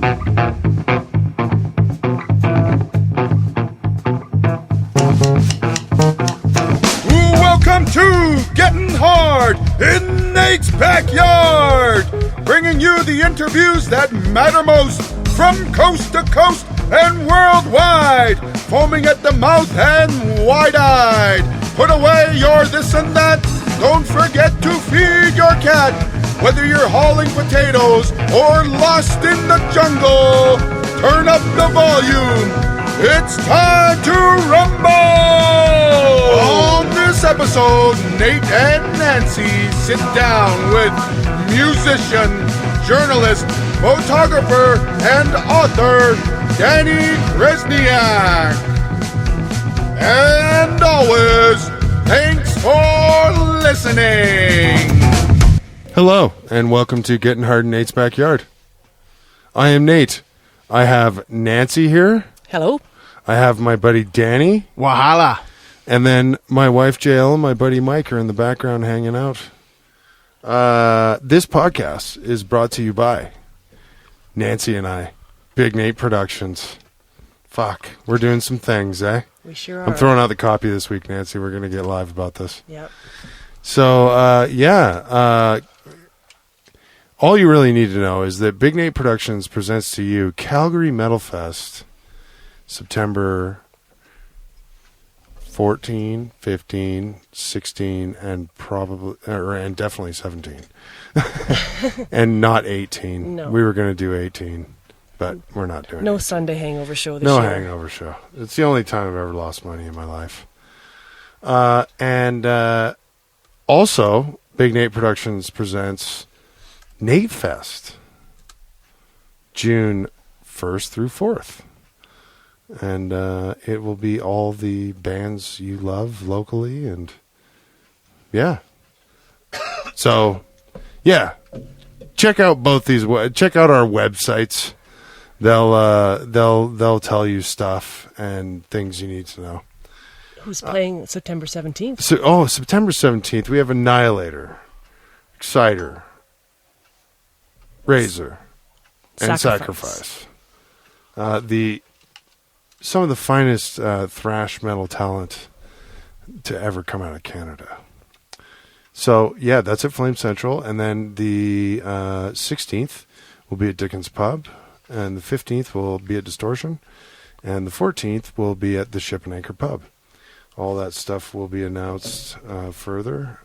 Welcome to Gettin' Hard in Nate's Backyard, bringing you the interviews that matter most from coast to coast and worldwide, foaming at the mouth and wide-eyed. Put away your this and that. Don't forget to feed your cat. Whether you're hauling potatoes or lost in the jungle, turn up the volume. It's time to rumble! On this episode, Nate and Nancy sit down with musician, journalist, photographer, and author Danny Kresnyak. And always, thanks for listening. Hello, and welcome to Gettin' Hard in Nate's Backyard. I am Nate. I have Nancy here. Hello. I have my buddy Danny. Wahala. And then my wife JL and my buddy Mike are in the background hanging out. This podcast is brought to you by Nancy and I. Big Nate Productions. Fuck, we're doing some things, eh? We sure are. I'm throwing out the copy this week, Nancy. We're going to get live about this. Yep. So, all you really need to know is that Big Nate Productions presents to you Calgary Metal Fest, September 14, 15, 16, and definitely 17. And not 18. No. We were going to do 18, but we're not doing it. No Sunday hangover show this No year. hangover show. It's the only time I've ever lost money in my life. Also, Big Nate Productions presents Nate Fest, June 1st through 4th. And it will be all the bands you love locally, and yeah. So, yeah, check out both these. Check out our websites. They'll tell you stuff and things you need to know. Who's playing September 17th? September 17th, we have Annihilator, Exciter, Razor, and Sacrifice. Some of the finest thrash metal talent to ever come out of Canada. So, yeah, that's at Flame Central. And then the 16th will be at Dickens Pub. And the 15th will be at Distortion. And the 14th will be at the Ship and Anchor Pub. All that stuff will be announced further.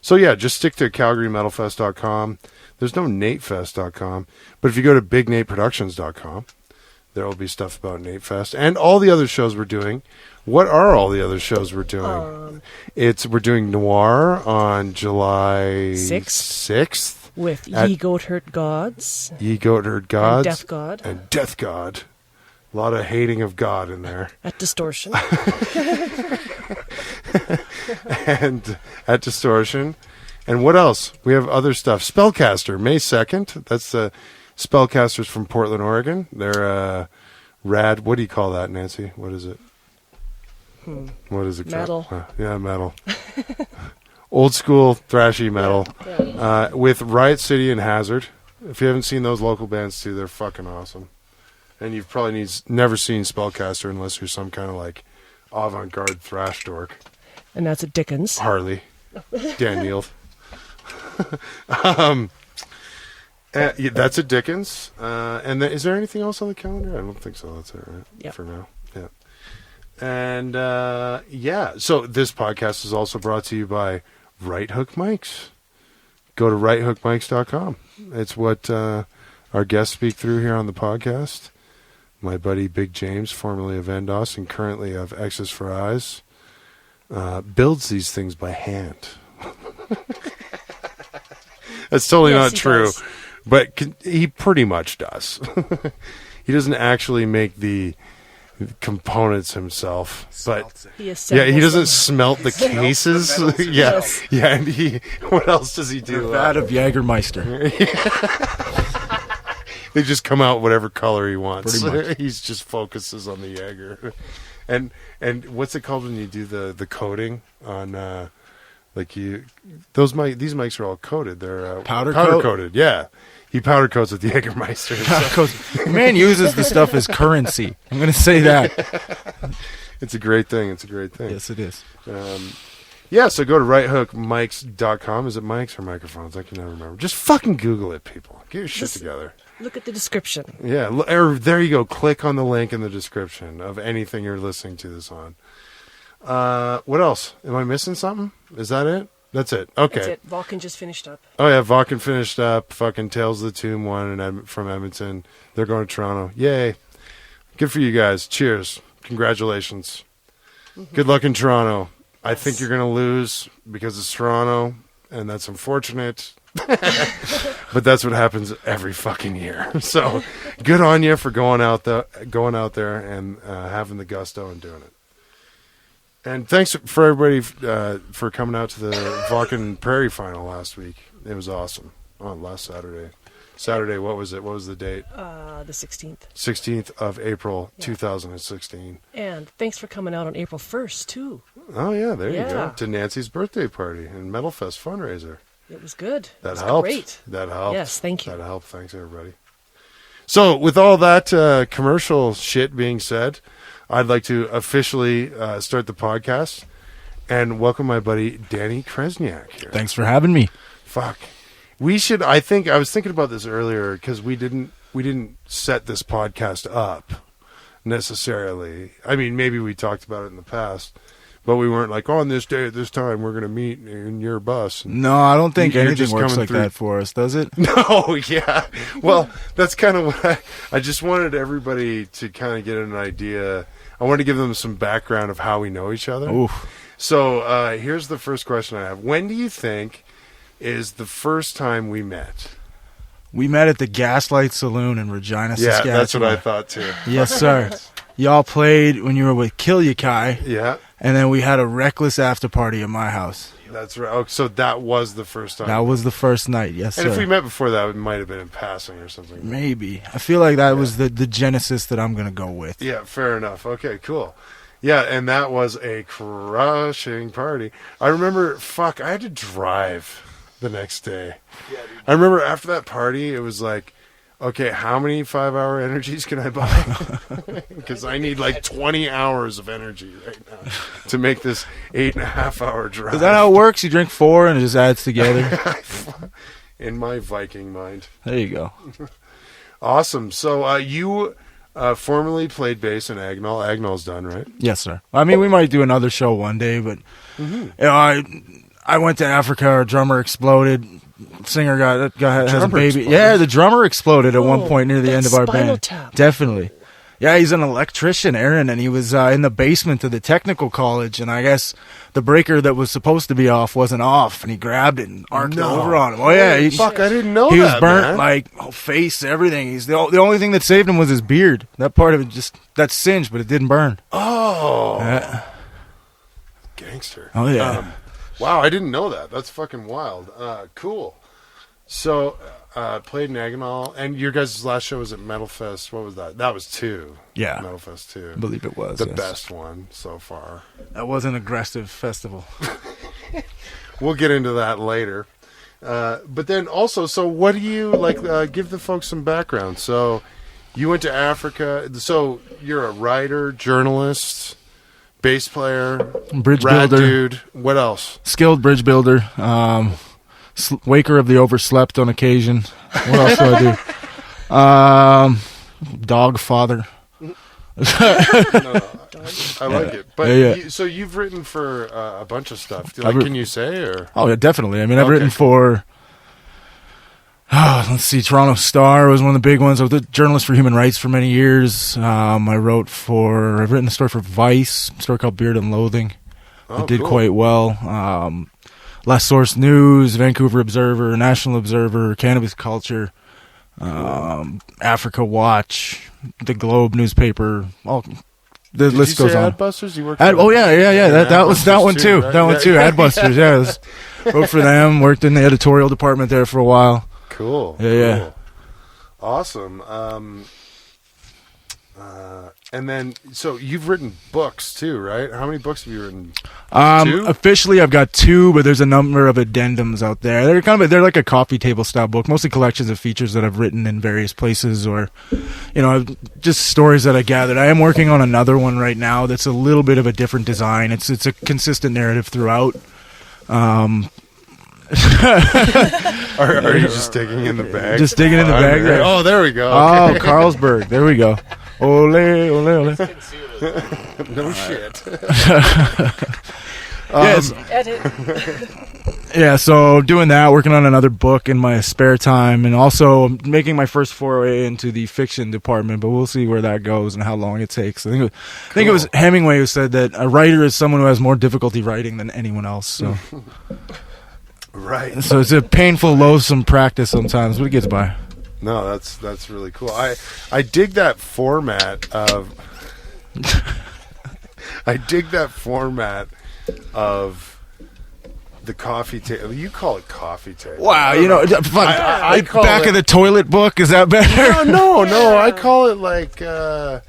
So, yeah, just stick to CalgaryMetalFest.com. There's no NateFest.com. But if you go to BigNateProductions.com, there will be stuff about Nate Fest and all the other shows we're doing. What are all the other shows we're doing? We're doing Noir on July 6th. With Ye Goat Hurt Gods. Ye Goat Hurt Gods. And Death God. And Death God. A lot of hating of God in there. At Distortion. And at Distortion. And what else? We have other stuff. Spellcaster, May 2nd. That's the Spellcasters from Portland, Oregon. They're rad. What do you call that, Nancy? What is it? What is it? Metal. Yeah, metal. Old school, thrashy metal. Yeah. With Riot City and Hazard. If you haven't seen those local bands too, they're fucking awesome. And you've probably never seen Spellcaster unless you're some kind of like avant-garde thrash dork. And that's at Dickens. Harley. Dan Neal. That's at Dickens. And is there anything else on the calendar? I don't think so. That's it, right? Yep. For now. Yeah. And, so this podcast is also brought to you by Right Hook Mics. Go to righthookmics.com. It's what our guests speak through here on the podcast. My buddy Big James, formerly of Endos and currently of X's for Eyes, builds these things by hand. That's totally not true. Does. But he pretty much does. He doesn't actually make the components himself, but he doesn't smelt the cases. Yes. And what else does he do? A vat of Jägermeister. They just come out whatever color he wants. Pretty much. He just focuses on the Jaeger. And what's it called when you do the coating on these mics are all coated. They're powder coated. Yeah. He powder coats with Jägermeister. So. The man uses the stuff as currency. I'm going to say that. It's a great thing. Yes, it is. Yeah, so go to righthookmics.com. Is it mics or microphones? I can never remember. Just fucking Google it, people. Get your shit together. Look at the description. Yeah, or there you go. Click on the link in the description of anything you're listening to this on. What else? Am I missing something? Is that it? That's it. Okay. That's it. Vulcan just finished up. Oh, yeah, Vulcan finished up. Fucking Tales of the Tomb won from Edmonton. They're going to Toronto. Yay. Good for you guys. Cheers. Congratulations. Mm-hmm. Good luck in Toronto. I think you're going to lose because it's Toronto, and that's unfortunate. But that's what happens every fucking year. So good on you for going out there and having the gusto and doing it. And thanks for everybody for coming out to the Vulcan Prairie final last week. It was awesome. Last Saturday. Saturday, what was it? What was the date? The 16th. 16th of April, 2016. And thanks for coming out on April 1st, too. Oh, yeah, there you go. To Nancy's birthday party and Metal Fest fundraiser. It was good. That helped. Great. That helped. Yes, thank you. That helped. Thanks, everybody. So, with all that commercial shit being said, I'd like to officially start the podcast and welcome my buddy Danny Kresnyak here. Thanks for having me. Fuck. We should. I was thinking about this earlier because we didn't set this podcast up necessarily. I mean, maybe we talked about it in the past, but we weren't like, on this day at this time we're going to meet in your bus. No, I don't think You're anything just works coming like through. that for us, does it? No, yeah. Well, that's kind of what I just wanted everybody to kind of get an idea. I wanted to give them some background of how we know each other. Oof. So here's the first question I have. When do you think is the first time we met? We met at the Gaslight Saloon in Regina, Saskatchewan. Yeah, that's what I thought too. Yes, sir. Y'all played when you were with Kill Ya Kai, Yeah, and then we had a reckless after party at my house. that's right. Oh, so that was the first time. That was the first night, yes, and sir. if we met before that, it might have been in passing or something. Maybe. I feel like that was the genesis that I'm going to go with. Yeah, fair enough. Okay, cool. Yeah, and that was a crushing party. I remember, I had to drive the next day. Yeah, I remember after that party, it was like, okay, how many 5-hour energies can I buy? Because I need like 20 hours of energy right now to make this 8.5-hour drive. Is that how it works? You drink 4 and it just adds together? In my Viking mind. There you go. Awesome. So you formerly played bass in Agonal. Agonal's done, right? Yes, sir. I mean, we might do another show one day, but you know, I went to Africa. Our drummer exploded. Singer has a baby. Exploded. Yeah, the drummer exploded at one point near the end of our Spinal band. Tap. Definitely. Yeah, he's an electrician, Aaron, and he was in the basement of the technical college, and I guess the breaker that was supposed to be off wasn't off, and he grabbed it and arced it over on him. Oh yeah, Fuck, I didn't know he that, was burnt, man. like face, everything. He's the only thing that saved him was his beard. That part of it that singed, but it didn't burn. Oh. Gangster. Oh yeah. Wow, I didn't know that. That's fucking wild. Cool. So, played in Agonal, and your guys' last show was at Metal Fest. What was that? That was 2. Yeah. Metal Fest 2. I believe it was The yes. best one so far. That was an aggressive festival. We'll get into that later. But then also, so what do you, give the folks some background. So, you went to Africa. So, you're a writer, journalist, bass player, Bridge rad builder. dude. What else? Skilled bridge builder. Waker of the overslept on occasion. What else do I do? Dog father. I like it. But Yeah. So you've written for a bunch of stuff. Can you say or? Oh, yeah, definitely. I mean, I've written for, let's see, Toronto Star was one of the big ones. I was a journalist for human rights for many years. I've written a story for Vice, a story called Beard and Loathing. I did quite well. Last Source News, Vancouver Observer, National Observer, Cannabis Culture, Africa Watch, the Globe newspaper. The list goes on. Adbusters? You worked Yeah. That was that Adbusters one too. right? That one too. Adbusters. Yeah, wrote for them. Worked in the editorial department there for a while. Cool. Yeah. Awesome. And then, so you've written books too, right? How many books have you written? 2? Officially, I've got 2, but there's a number of addendums out there. They're like a coffee table style book, mostly collections of features that I've written in various places, or just stories that I gathered. I am working on another one right now that's a little bit of a different design. It's a consistent narrative throughout. Are you just digging in the bag? Just digging in the bag there. Oh, there we go. Oh, Okay. Carlsberg. There we go. Ole, ole, ole. No shit. Yes. Edit. Yeah, so doing that, working on another book in my spare time, and also making my first foray into the fiction department, but we'll see where that goes and how long it takes. I think it was Hemingway who said that a writer is someone who has more difficulty writing than anyone else. So. Right. So it's a painful, loathsome practice sometimes, but it gets by. No, that's really cool. I dig that format of the coffee table. You call it coffee table. Wow, I call back it, of the toilet book, is that better? No. I call it like I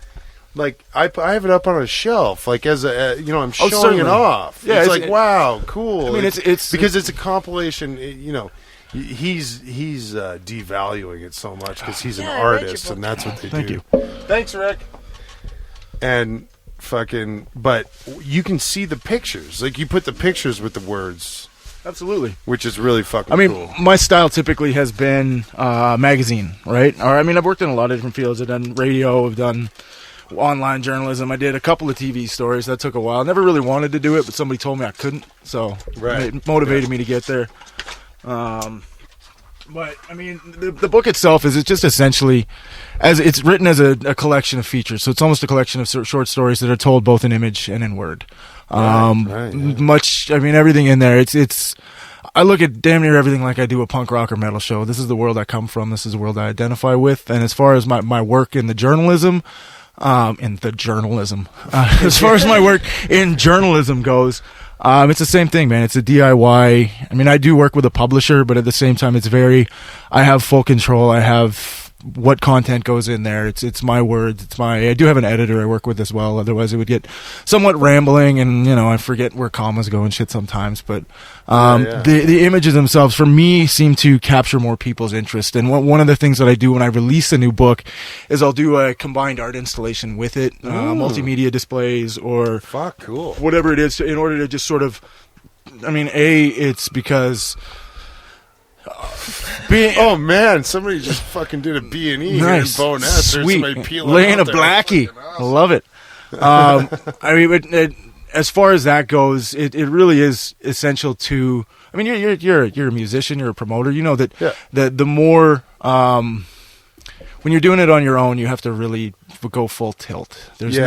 have it up on a shelf, like as I'm showing certainly. it off. Yeah, it's like wow, cool. I mean, it's because it's a compilation. He's devaluing it so much because he's an Yeah, I read your artist, book. and that's what they Thank do. you. Thanks, Rick. And but you can see the pictures. Like you put the pictures with the words, Absolutely. which is really fucking I mean, cool. my style typically has been magazine, right? Or I've worked in a lot of different fields. I've done radio, I've done online journalism. I did a couple of TV stories. That took a while. I never really wanted to do it, but somebody told me I couldn't, so it motivated me to get there. But I mean, the book itself it's just essentially, as it's written as a collection of features. So it's almost a collection of short stories that are told both in image and in word. Everything in there. It's. I look at damn near everything like I do a punk rock or metal show. This is the world I come from. This is the world I identify with. And as far as my work in the journalism, as far as my work in journalism goes. It's the same thing, man. It's a DIY. I mean, I do work with a publisher, but at the same time, I have full control. I have what content goes in there. It's my words. I do have an editor I work with as well. Otherwise, it would get somewhat rambling, and I forget where commas go and shit sometimes. But the images themselves, for me, seem to capture more people's interest. And one of the things that I do when I release a new book is I'll do a combined art installation with it, multimedia displays or cool, whatever it is, in order to just sort of. I mean, it's because. Oh man! Somebody just fucking did a B&E nice, here in Bowness. sweet, Peeling laying a out there. blackie. I love it. As far as that goes, it really is essential to. I mean, you're a musician, you're a promoter. You know that the more when you're doing it on your own, you have to really go full tilt. There's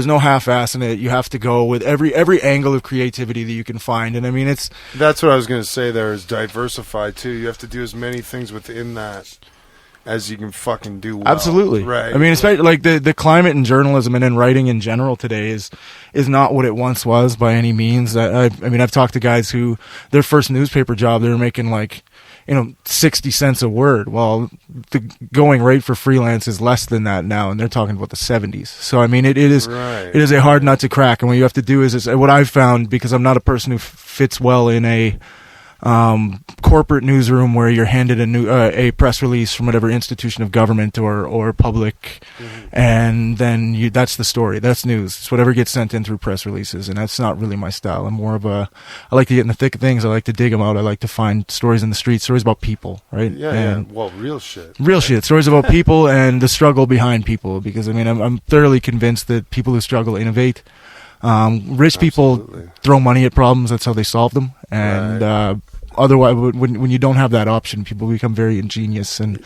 no half-ass in it. You have to go with every angle of creativity that you can find. And I mean, that's what I was going to say. There is diversify too. You have to do as many things within that as you can fucking do well. Absolutely. Right. I mean, especially like the climate in journalism and in writing in general today is not what it once was by any means. I mean, I've talked to guys who their first newspaper job, they were making like 60 cents a word. Well, the going rate for freelance is less than that now, and they're talking about the 70s. So, I mean, it is a hard nut to crack, and what you have to do is what I've found, because I'm not a person who fits well in a corporate newsroom where you're handed a press release from whatever institution of government or public, and then that's the story. That's news. It's whatever gets sent in through press releases, and that's not really my style. I'm more of I like to get in the thick of things. I like to dig them out. I like to find stories in the streets, stories about people, right? Yeah. Well, real shit. Real shit. Stories about people and the struggle behind people, because, I mean, I'm thoroughly convinced that people who struggle innovate. Rich people throw money at problems. That's how they solve them. And otherwise, when you don't have that option, people become very ingenious and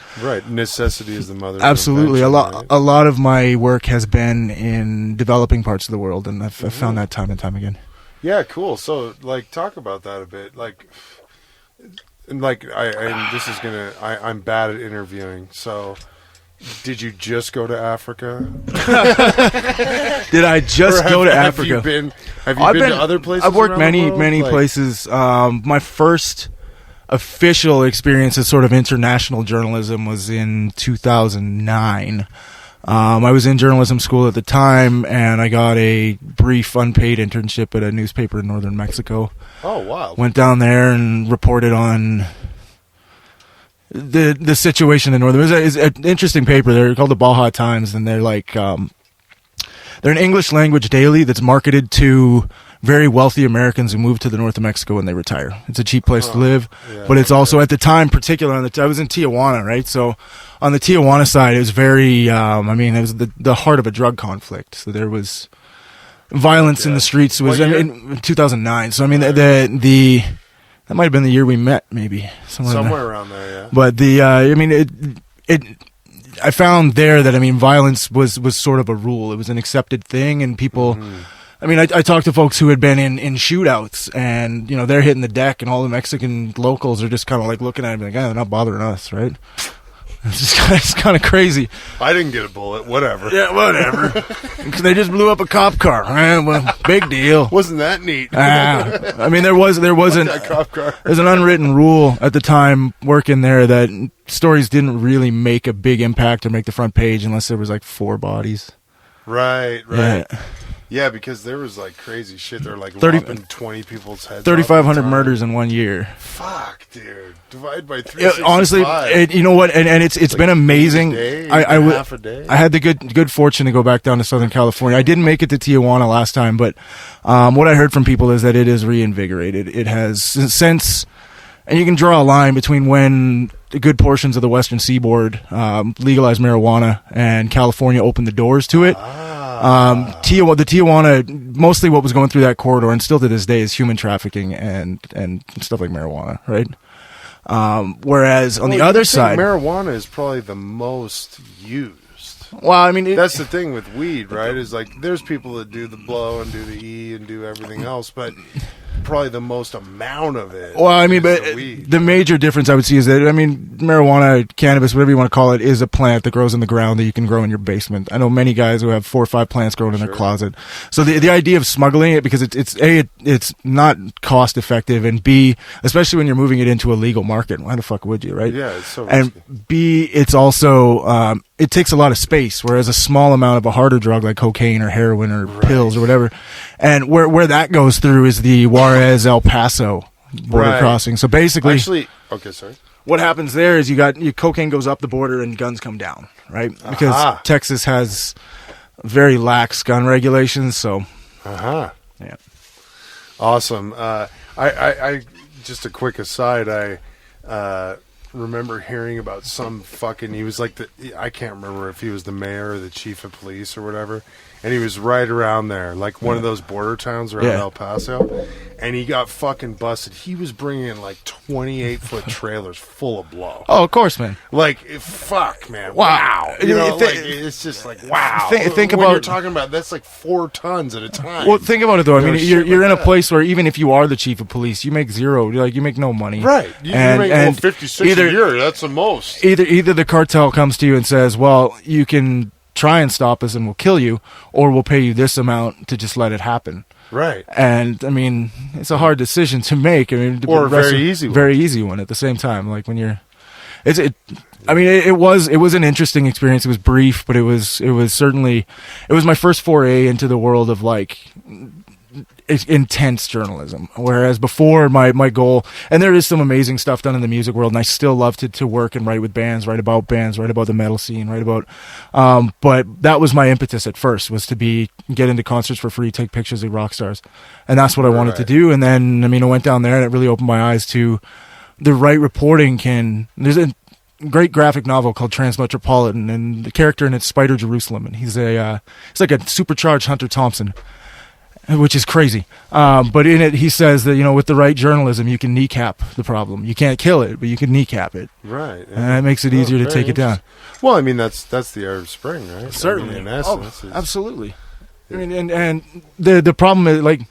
necessity is the mother. Absolutely, of invention, a lot of my work has been in developing parts of the world, and I've found that time and time again. Yeah, cool. So, talk about that a bit. I'm bad at interviewing, so. Did you just go to Africa? Did I just go to Africa? Have you been to other places? I've worked around the world? many places. My first official experience as sort of international journalism was in 2009. I was in journalism school at the time, and I got a brief unpaid internship at a newspaper in northern Mexico. Oh, wow. Went down there and reported on the situation in northern. It's an interesting paper. They're called the Baja Times, and they're like they're an English language daily that's marketed to very wealthy Americans who move to the north of Mexico when they retire. It's a cheap place to live, but it's also at the time, particularly I was in Tijuana, right? So on the Tijuana side, it was very, it was the heart of a drug conflict. So there was violence in the streets. It was in 2009. So I mean, that might have been the year we met, maybe somewhere around there. Yeah. But I found there that violence was sort of a rule. It was an accepted thing, and people. I talked to folks who had been in shootouts, and they're hitting the deck, and all the Mexican locals are just kind of like looking at him like, they're not bothering us, right? It's kind of crazy. I didn't get a bullet. Whatever. Yeah, whatever. They just blew up a cop car. Well, big deal. Wasn't that neat? There wasn't. That cop car. There's an unwritten rule at the time working there that stories didn't really make a big impact or make the front page unless there was like 4 bodies. Right. Yeah. Yeah, because there was like crazy shit. They're like lopping 20 people's heads. 3,500 murders in 1 year. Fuck, dude. Divide by 365. Honestly, you know what? And it's like been amazing. Half a day. I had the good fortune to go back down to Southern California. I didn't make it to Tijuana last time, but what I heard from people is that it is reinvigorated. It has since, and you can draw a line between when good portions of the Western Seaboard legalized marijuana and California opened the doors to it. The Tijuana, mostly what was going through that corridor, and still to this day, is human trafficking and stuff like marijuana, right? Whereas on the other side, marijuana is probably the most used. Well, that's the thing with weed, right? Is like there's people that do the blow and do the E and do everything else, but probably the most amount of it. Well, but the major difference I would see is that marijuana, cannabis, whatever you want to call it, is a plant that grows in the ground that you can grow in your basement. I know many guys who have 4 or 5 plants growing in their closet. So the idea of smuggling it, because it's not cost effective, and B, especially when you're moving it into a legal market, why the fuck would you, right? Yeah, it's so risky. And B, it's also it takes a lot of space, whereas a small amount of a harder drug like cocaine or heroin or pills or whatever, and where that goes through is the Juarez El Paso border crossing. So basically, okay, sorry. What happens there is your cocaine goes up the border and guns come down, right? Because Texas has very lax gun regulations. So, yeah, awesome. I just a quick aside. I remember hearing about some fucking. He was like I can't remember if he was the mayor or the chief of police or whatever. And he was right around there, like one of those border towns around El Paso. And he got fucking busted. He was bringing in like 28-foot trailers full of blow. Oh, of course, man. Like, fuck, man. Wow. It's just like, wow. Think when about you're talking about that's like 4 tons at a time. Well, think about it though. You're in a place where even if you are the chief of police, you make zero. Like you make no money. Right. You make 56 a year. That's the most. Either the cartel comes to you and says, "Well, you can try and stop us and we'll kill you, or we'll pay you this amount to just let it happen." Right. And it's a hard decision to make. Or a very easy one at the same time. Like when you're, it was an interesting experience. It was brief, but it was certainly, it was my first foray into the world of like intense journalism. Whereas before my goal, and there is some amazing stuff done in the music world, and I still love to work and write with bands, write about the metal scene, write about, but that was my impetus at first, was to get into concerts for free, take pictures of rock stars. And that's what I wanted to do. And then, I went down there and it really opened my eyes to the right reporting there's a great graphic novel called Transmetropolitan, and the character in it's Spider Jerusalem, and he's like a supercharged Hunter Thompson, which is crazy. But in it, he says that, with the right journalism, you can kneecap the problem. You can't kill it, but you can kneecap it. Right. And that makes it easier to take it down. Well, that's the Arab Spring, right? Certainly. In essence. Absolutely. And the problem is, like,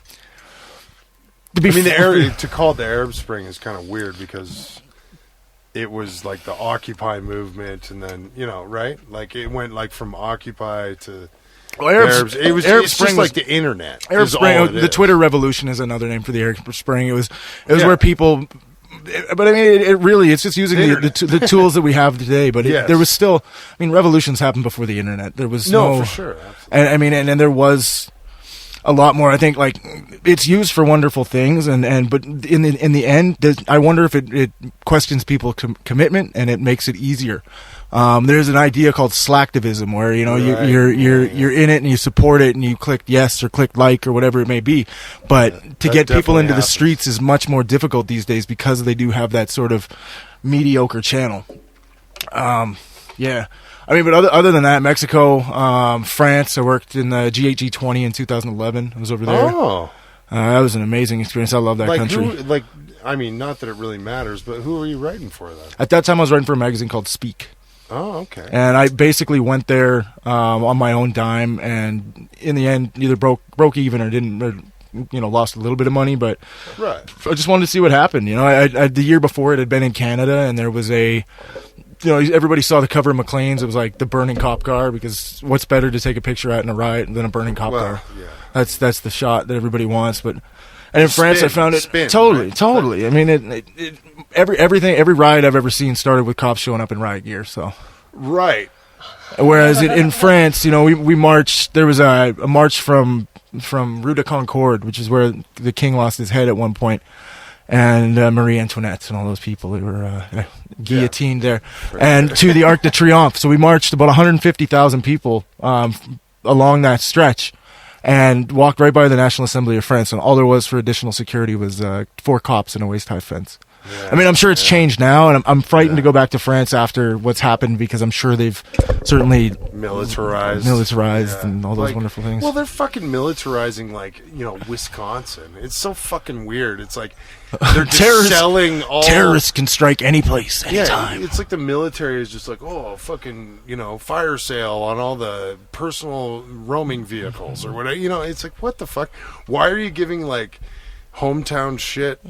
to call it the Arab Spring is kind of weird because it was like the Occupy movement, and then, right? Like, it went like from Occupy to... Well, Arab Spring was just like the internet. Arab Spring, the Twitter revolution is another name for the Arab Spring. It was where people But I mean, it really, it's just using the tools that we have today. But Yes. there was still, I mean, revolutions happened before the internet. There was No, for sure. Absolutely. and I mean, and there was a lot more. I think like it's used for wonderful things, but in the end, I wonder if it questions people's commitment and it makes it easier. There's an idea called slacktivism where you're in it and you support it and you click yes or click like or whatever it may be, but to get people into the streets is much more difficult these days because they do have that sort of mediocre channel. Yeah. I mean, but other than that, Mexico, France, I worked in the G8G20 in 2011. I was over there. Oh. That was an amazing experience. I love that country. I mean, not that it really matters, but who are you writing for, then? At that time, I was writing for a magazine called Speak. Oh, okay. And I basically went there on my own dime, and in the end, either broke even or didn't, lost a little bit of money. But Right. I just wanted to see what happened. I the year before it had been in Canada, and there was everybody saw the cover of Maclean's. It was like the burning cop car, because what's better to take a picture at in a riot than a burning cop car? Yeah. That's the shot that everybody wants. But and in France, I found it totally. I mean, every riot I've ever seen started with cops showing up in riot gear. So Right. whereas in France, we marched. There was a march from Rue de Concorde, which is where the king lost his head at one point, and Marie Antoinette and all those people who were guillotined there, and to the Arc de Triomphe. So we marched about 150,000 people along that stretch, and walked right by the National Assembly of France, and all there was for additional security was 4 cops and a waist-high fence. Yeah, I mean, I'm sure it's changed now, and I'm frightened to go back to France after what's happened, because I'm sure they've certainly militarized and all those wonderful things. Well, they're fucking militarizing, Wisconsin. It's so fucking weird. It's like they're just selling all... Terrorists can strike any place, anytime. Yeah, it's like the military is just like, fucking, fire sale on all the personal roaming vehicles or whatever. It's like, what the fuck? Why are you giving, hometown shit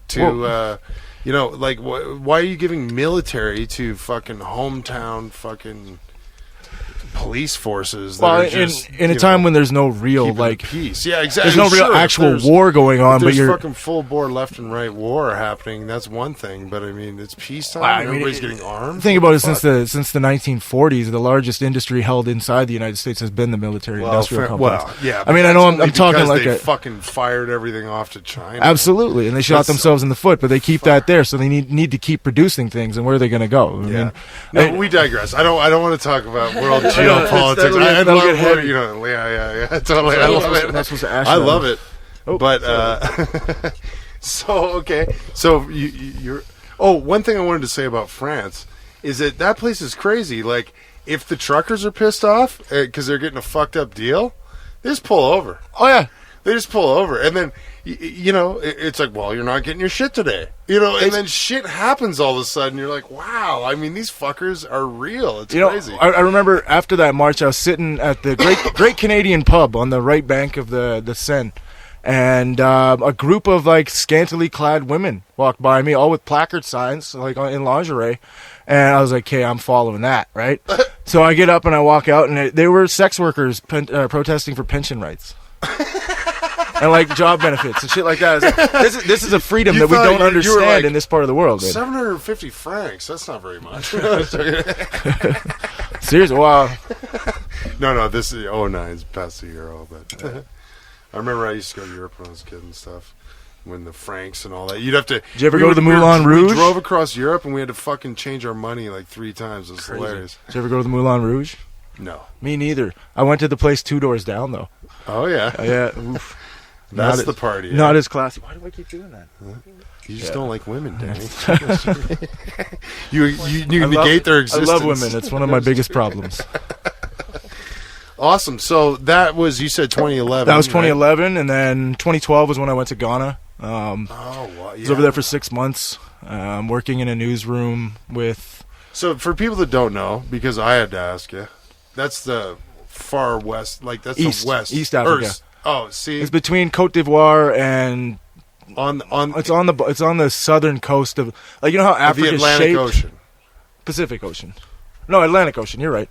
to, why are you giving military to fucking hometown fucking police forces? That are just, in a time when there's no real peace. Yeah, exactly. There's no real actual war going on, but there's fucking full bore left and right war happening. That's one thing, but I mean, it's peacetime. Everybody's getting armed. Think about it. Since the 1940s, the largest industry held inside the United States has been the military-industrial complex. Well, yeah. I mean, I know I'm talking like they fucking fired everything off to China. Absolutely, and they shot themselves in the foot, but they keep that there, so they need to keep producing things. And where are they going to go? I mean, we digress. I don't want to talk about world geopolitics. I love it. Yeah, totally. I love it. That's I love it. But so okay. So you're. Oh, one thing I wanted to say about France is that place is crazy. Like, if the truckers are pissed off because they're getting a fucked up deal, they just pull over. Oh yeah, they just pull over, and then it's like, well, you're not getting your shit today. And then shit happens all of a sudden. You're like, wow. I mean, these fuckers are real. It's crazy. I remember after that march, I was sitting at the Great Canadian Pub on the right bank of the Seine, and a group of scantily clad women walked by me, all with placard signs, in lingerie, and I was like, "Okay, I'm following that, right?" So I get up and I walk out, and they were sex workers protesting for pension rights. And job benefits and shit like that. This is a freedom that we don't understand in this part of the world. 750 francs. That's not very much. Seriously, wow. No. This is 09. It's past the euro, but I remember I used to go to Europe when I was a kid and stuff. When the francs and all that, you'd have to. Did you ever go to the Moulin Rouge? We drove across Europe and we had to fucking change our money 3 times. It was hilarious. Did you ever go to the Moulin Rouge? No. Me neither. I went to the place 2 doors down though. Oh yeah. Yeah. Oof. That's the party. Not as classy. Why do I keep doing that? You just don't like women, Danny. you negate their existence. I love women. It's one of my biggest problems. Awesome. So that was, you said 2011. That was 2011, right? And then 2012 was when I went to Ghana. Wow, yeah. I was over there for 6 months, working in a newsroom with... So for people that don't know, because I had to ask you, that's the far west, that's the west. East Africa. See, it's between Cote d'Ivoire and it's on the southern coast of how Africa the Atlantic shaped? Ocean, Pacific Ocean, no, Atlantic Ocean. You're right.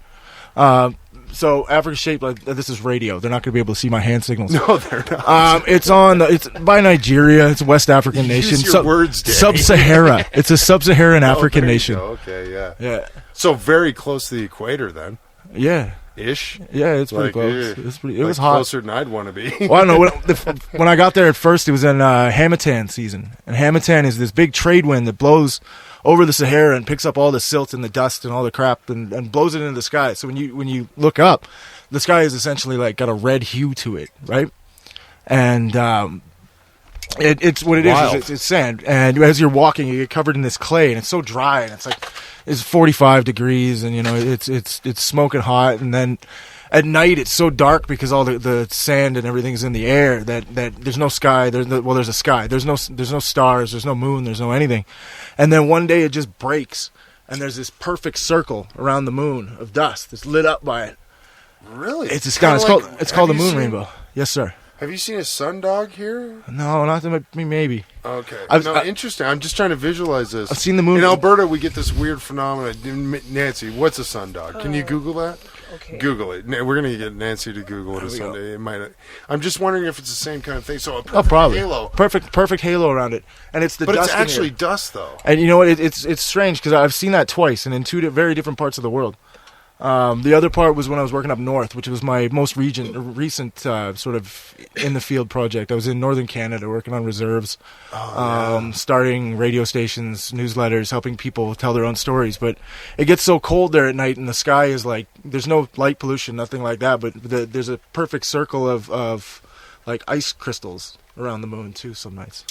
So Africa's shaped like this is radio. They're not going to be able to see my hand signals. No, they're not. It's by Nigeria. It's a West African nation. Use your words, Danny. Sub-Sahara. It's a sub-Saharan African there you nation. go. Okay, yeah. Yeah. So very close to the equator then. Yeah. Ish. Yeah, it's pretty Like, close. yeah. It was hot. Closer than I'd want to be. Well, I don't know. When I got there at first, it was in Hamatan season. And Hamatan is this big trade wind that blows over the Sahara and picks up all the silt and the dust and all the crap and blows it into the sky. So when you look up, the sky is essentially like got a red hue to it, right? And it's what it Wild. is. It's sand. And as you're walking, you get covered in this clay, and it's so dry, and it's 45 degrees, and it's smoking hot, and then at night it's so dark because all the sand and everything's in the air that there's no sky. There's a sky. There's no stars. There's no moon. There's no anything. And then one day it just breaks, and there's this perfect circle around the moon of dust that's lit up by it. Really? It's astounding. Kinda It's called the have you moon seen- rainbow. Yes, sir. Have you seen a sundog here? No, not that. Maybe. Okay. I've- Interesting. I'm just trying to visualize this. I've seen the moon. In Alberta, we get this weird phenomenon. Nancy, what's a sundog? Can you Google that? Okay. Google it. We're going to get Nancy to Google what a we go. Sunday. It might. I'm just wondering if it's the same kind of thing. So a Oh, perfect probably. halo. Perfect halo around it, and it's the But dust it's in actually here. dust, though. And you know what? It's strange because I've seen that twice and in two very different parts of the world. The other part was when I was working up north, which was my most recent sort of in the field project. I was in northern Canada working on reserves, starting radio stations, newsletters, helping people tell their own stories. But it gets so cold there at night, and the sky is like there's no light pollution, nothing like that. But there's a perfect circle of like ice crystals around the moon too. Some nights.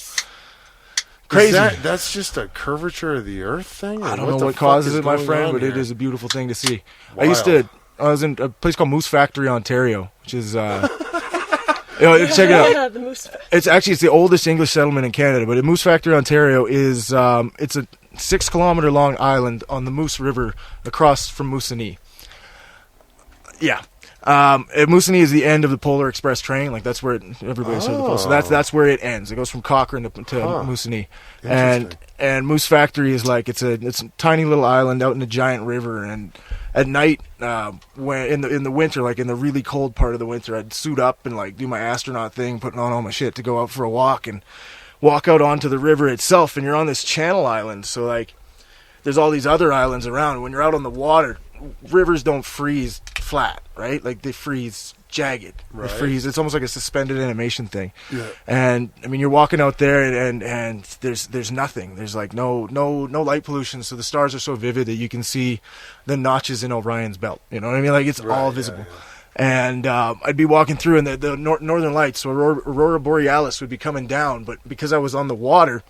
Crazy. That's just a curvature of the Earth thing? Or I don't the know what fuck causes is it, my going friend, on but it here? is a beautiful thing to see. Wild. I was in a place called Moose Factory, Ontario, which is check it out. Yeah, the moose. It's the oldest English settlement in Canada, but Moose Factory, Ontario is it's a 6 kilometer long island on the Moose River across from Moosonee. Yeah. Moosonee is the end of the Polar Express train. Like that's where everybody's heard of the Polar. So that's where it ends. It goes from Cochrane to Moosonee, and Moose Factory is like it's a tiny little island out in a giant river. And at night, when in the winter, like in the really cold part of the winter, I'd suit up and like do my astronaut thing, putting on all my shit to go out for a walk and walk out onto the river itself. And you're on this channel island, so like there's all these other islands around. When you're out on the water, rivers don't freeze flat, right? Like they freeze jagged. Right. They freeze. It's almost like a suspended animation thing. Yeah. And I mean, you're walking out there, and there's nothing. There's like no light pollution, so the stars are so vivid that you can see the notches in Orion's belt. You know what I mean? Like it's all visible. Yeah. And I'd be walking through, and the northern lights, so Aurora Borealis would be coming down, but because I was on the water,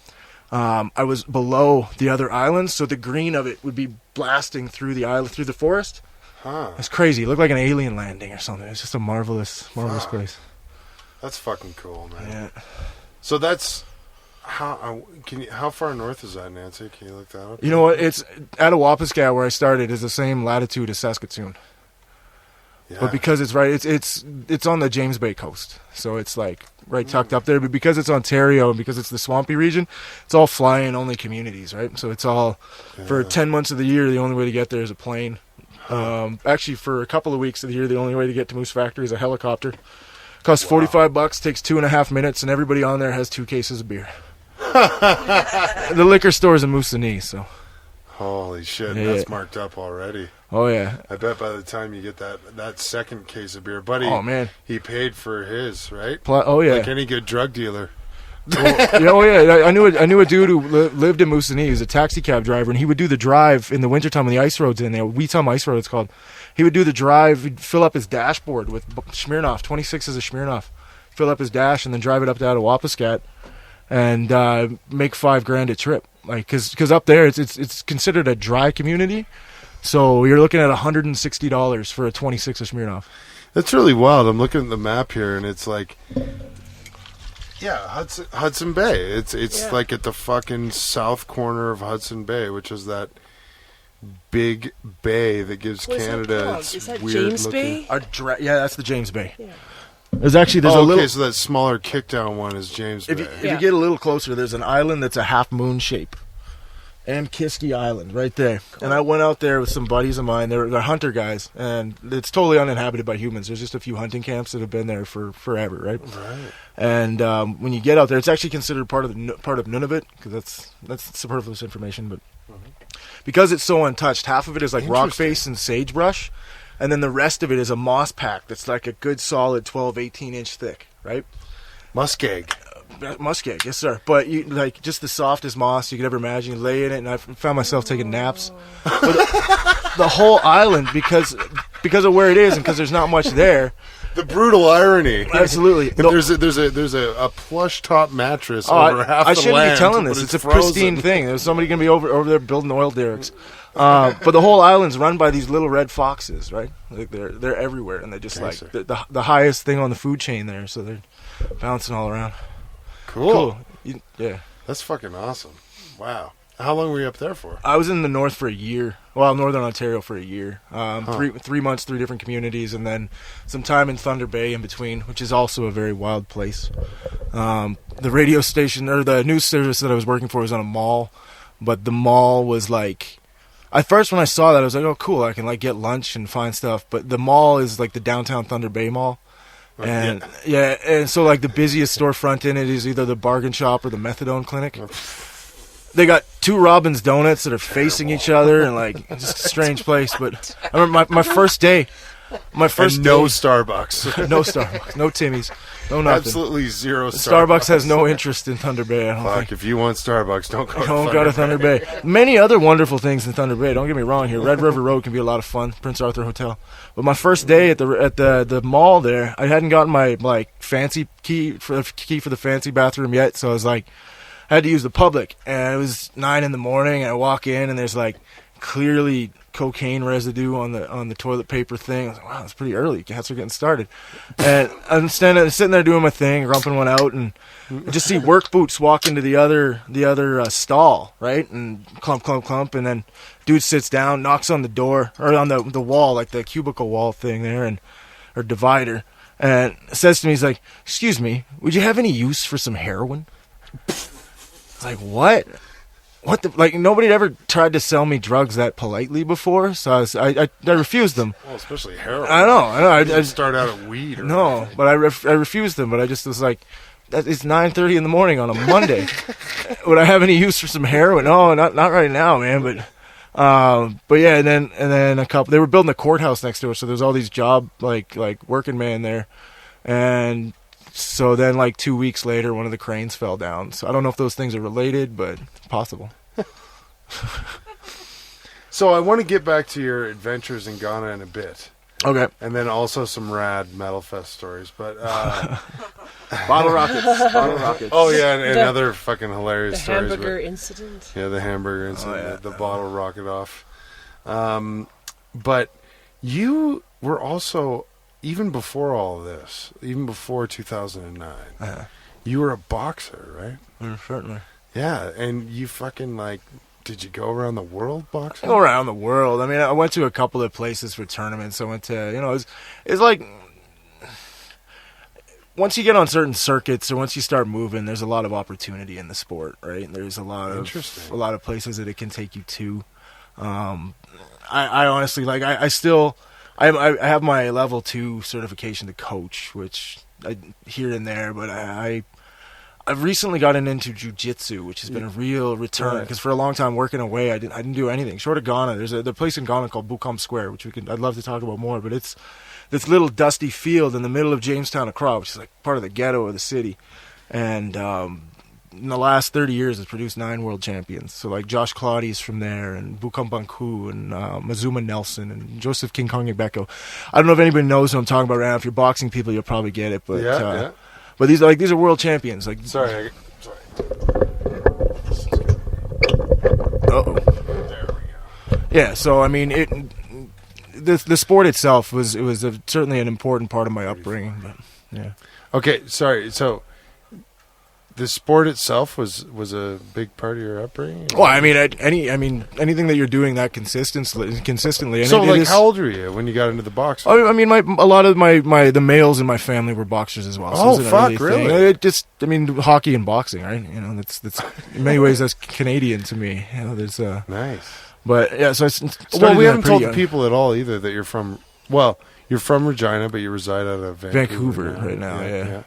I was below the other islands, so the green of it would be blasting through the island, through the forest. Huh. It's crazy. It looked like an alien landing or something. It's just a marvelous place. That's fucking cool, man. Yeah. So that's how far north is that, Nancy? Can you look that up? You know what? It's at Awapiskat where I started is the same latitude as Saskatoon. Yeah. But because it's right, it's on the James Bay coast, so it's like right tucked up there. But because it's Ontario and because it's the swampy region, it's all fly-in only communities, right? So it's all for 10 months of the year. The only way to get there is a plane. Actually, for a couple of weeks of the year, the only way to get to Moose Factory is a helicopter. Costs $45, takes 2.5 minutes, and everybody on there has 2 cases of beer. The liquor store's in Moosonee, so. Holy shit, Yeah. that's marked up already. Oh yeah. I bet by the time you get that second case of beer, buddy, Oh man. he paid for his, right? Oh yeah. Like any good drug dealer. Oh yeah. I knew a dude who lived in Moosonee. He was a taxi cab driver, and he would do the drive in the wintertime when the ice road's in there. Weetum Ice Road, it's called. He would do the drive. He'd fill up his dashboard with Smirnoff, 26s of Smirnoff. Fill up his dash and then drive it up to Attawapiskat and make $5,000 a trip. Like, cause up there it's considered a dry community, so you're looking at $160 for a 26 of Smirnoff. That's really wild. I'm looking at the map here, and it's like, yeah, Hudson Bay. It's like at the fucking south corner of Hudson Bay, which is that big bay that gives What is that Canada called? its Is that weird James looking. Bay? Yeah, that's the James Bay. Yeah. There's a Okay, little. so that smaller kickdown one is James If Bay. you get a little closer, there's an island that's a half moon shape. Amkiski Island, right there. Cool. And I went out there with some buddies of mine. They're hunter guys, and it's totally uninhabited by humans. There's just a few hunting camps that have been there for forever, right? Right. And when you get out there, it's actually considered part of Nunavut, because that's superfluous information. But because it's so untouched, half of it is like rock face and sagebrush, and then the rest of it is a moss pack that's like a good solid 12, 18 inch thick, right? Muskeg. Muskeg, yes sir. But you like just the softest moss you could ever imagine. You lay in it, and I found myself taking naps. But the whole island, because of where it is, and because there's not much there. The brutal irony. Absolutely. There's a plush top mattress over half the land. I shouldn't be telling this. It's a pristine thing. There's somebody gonna be over there building oil derricks. But the whole island's run by these little red foxes, right? Like they're everywhere, and they're just like the highest thing on the food chain there. So they're bouncing all around. Cool. Yeah. That's fucking awesome. Wow. How long were you up there for? I was in the north for a year. Well, Northern Ontario for a year. 3 months, 3 different communities, and then some time in Thunder Bay in between, which is also a very wild place. The radio station, or the news service that I was working for, was on a mall, but the mall was like... At first, when I saw that, I was like, oh, cool, I can like get lunch and find stuff. But the mall is like the downtown Thunder Bay Mall. And and so like the busiest storefront in it is either the bargain shop or the methadone clinic. They got 2 Robin's Donuts that are facing each other, and like it's just a strange place. But I remember my first day. No Starbucks. No Starbucks. No Timmy's. No nothing. Absolutely zero Starbucks has no interest in Thunder Bay. I don't think. If you want Starbucks, don't go to Thunder Bay. Many other wonderful things in Thunder Bay. Don't get me wrong here. Red River Road can be a lot of fun. Prince Arthur Hotel. But my first day at the mall there, I hadn't gotten my like fancy key for the fancy bathroom yet, so I was like, I had to use the public, and it was 9 a.m, and I walk in, and there's like clearly cocaine residue on the toilet paper thing. I was like, wow, it's pretty early. Cats are getting started. And I'm sitting there doing my thing, rumping one out, and I just see work boots walk into the other stall, right? And clump, and then dude sits down, knocks on the door, or on the wall, like the cubicle wall thing there, or divider, and says to me, he's like, excuse me, would you have any use for some heroin? It's like, what? What the, like, nobody had ever tried to sell me drugs that politely before, so I refused them. Well, especially heroin. I know. I didn't start out at weed or no, anything. But I refused them, but I just was like, it's 9:30 in the morning on a Monday. Would I have any use for some heroin? No, not right now, man, but yeah, and then a couple, they were building a courthouse next door, so there's all these job, like working man there, and so then, like 2 weeks later, one of the cranes fell down. So I don't know if those things are related, but it's possible. So I want to get back to your adventures in Ghana in a bit. Okay. And then also some rad Metal Fest stories. But Bottle rockets. Oh, yeah, and other fucking hilarious stories. The hamburger incident. Yeah, the hamburger incident, the bottle rocket off. But you were also... Even before all of this, even before 2009, you were a boxer, right? Certainly. Yeah, and you fucking, like, did you go around the world boxing? Go around the world. I mean, I went to a couple of places for tournaments. I went to, it's like, once you get on certain circuits or once you start moving, there's a lot of opportunity in the sport, right? There's a lot of places that it can take you to. I honestly, like, I still... I have my level 2 certification to coach, which I here and there, but I've recently gotten into jiu-jitsu, which has been a real return, because for a long time working away, I didn't do anything short of Ghana. There's a place in Ghana called Bukom Square, which I'd love to talk about more, but it's this little dusty field in the middle of Jamestown, Accra, which is like part of the ghetto of the city, and in the last 30 years, it's produced 9 world champions. So, like, Josh Claudius from there, and Bukom Banku, and Mazuma Nelson, and Joseph King Kong Ibeko. I don't know if anybody knows who I'm talking about right now. If you're boxing people, you'll probably get it. But but these are world champions. Like, sorry. Uh-oh. There we go. Yeah, so, I mean, the sport itself was certainly an important part of my upbringing. But, yeah. Okay, sorry. So... the sport itself was a big part of your upbringing? Well, I mean, anything that you're doing that consistently. And So, like, how old were you when you got into the boxing? I mean, a lot of the males in my family were boxers as well. So Oh, it wasn't fuck, thing. really? It just, I mean, hockey and boxing, right? You know, that's in many ways that's Canadian to me. You know, there's Nice. but yeah. So I started Well, we doing haven't that told pretty the young. people at all either that you're from. Well, you're from Regina, but you reside out of Vancouver right now, yeah.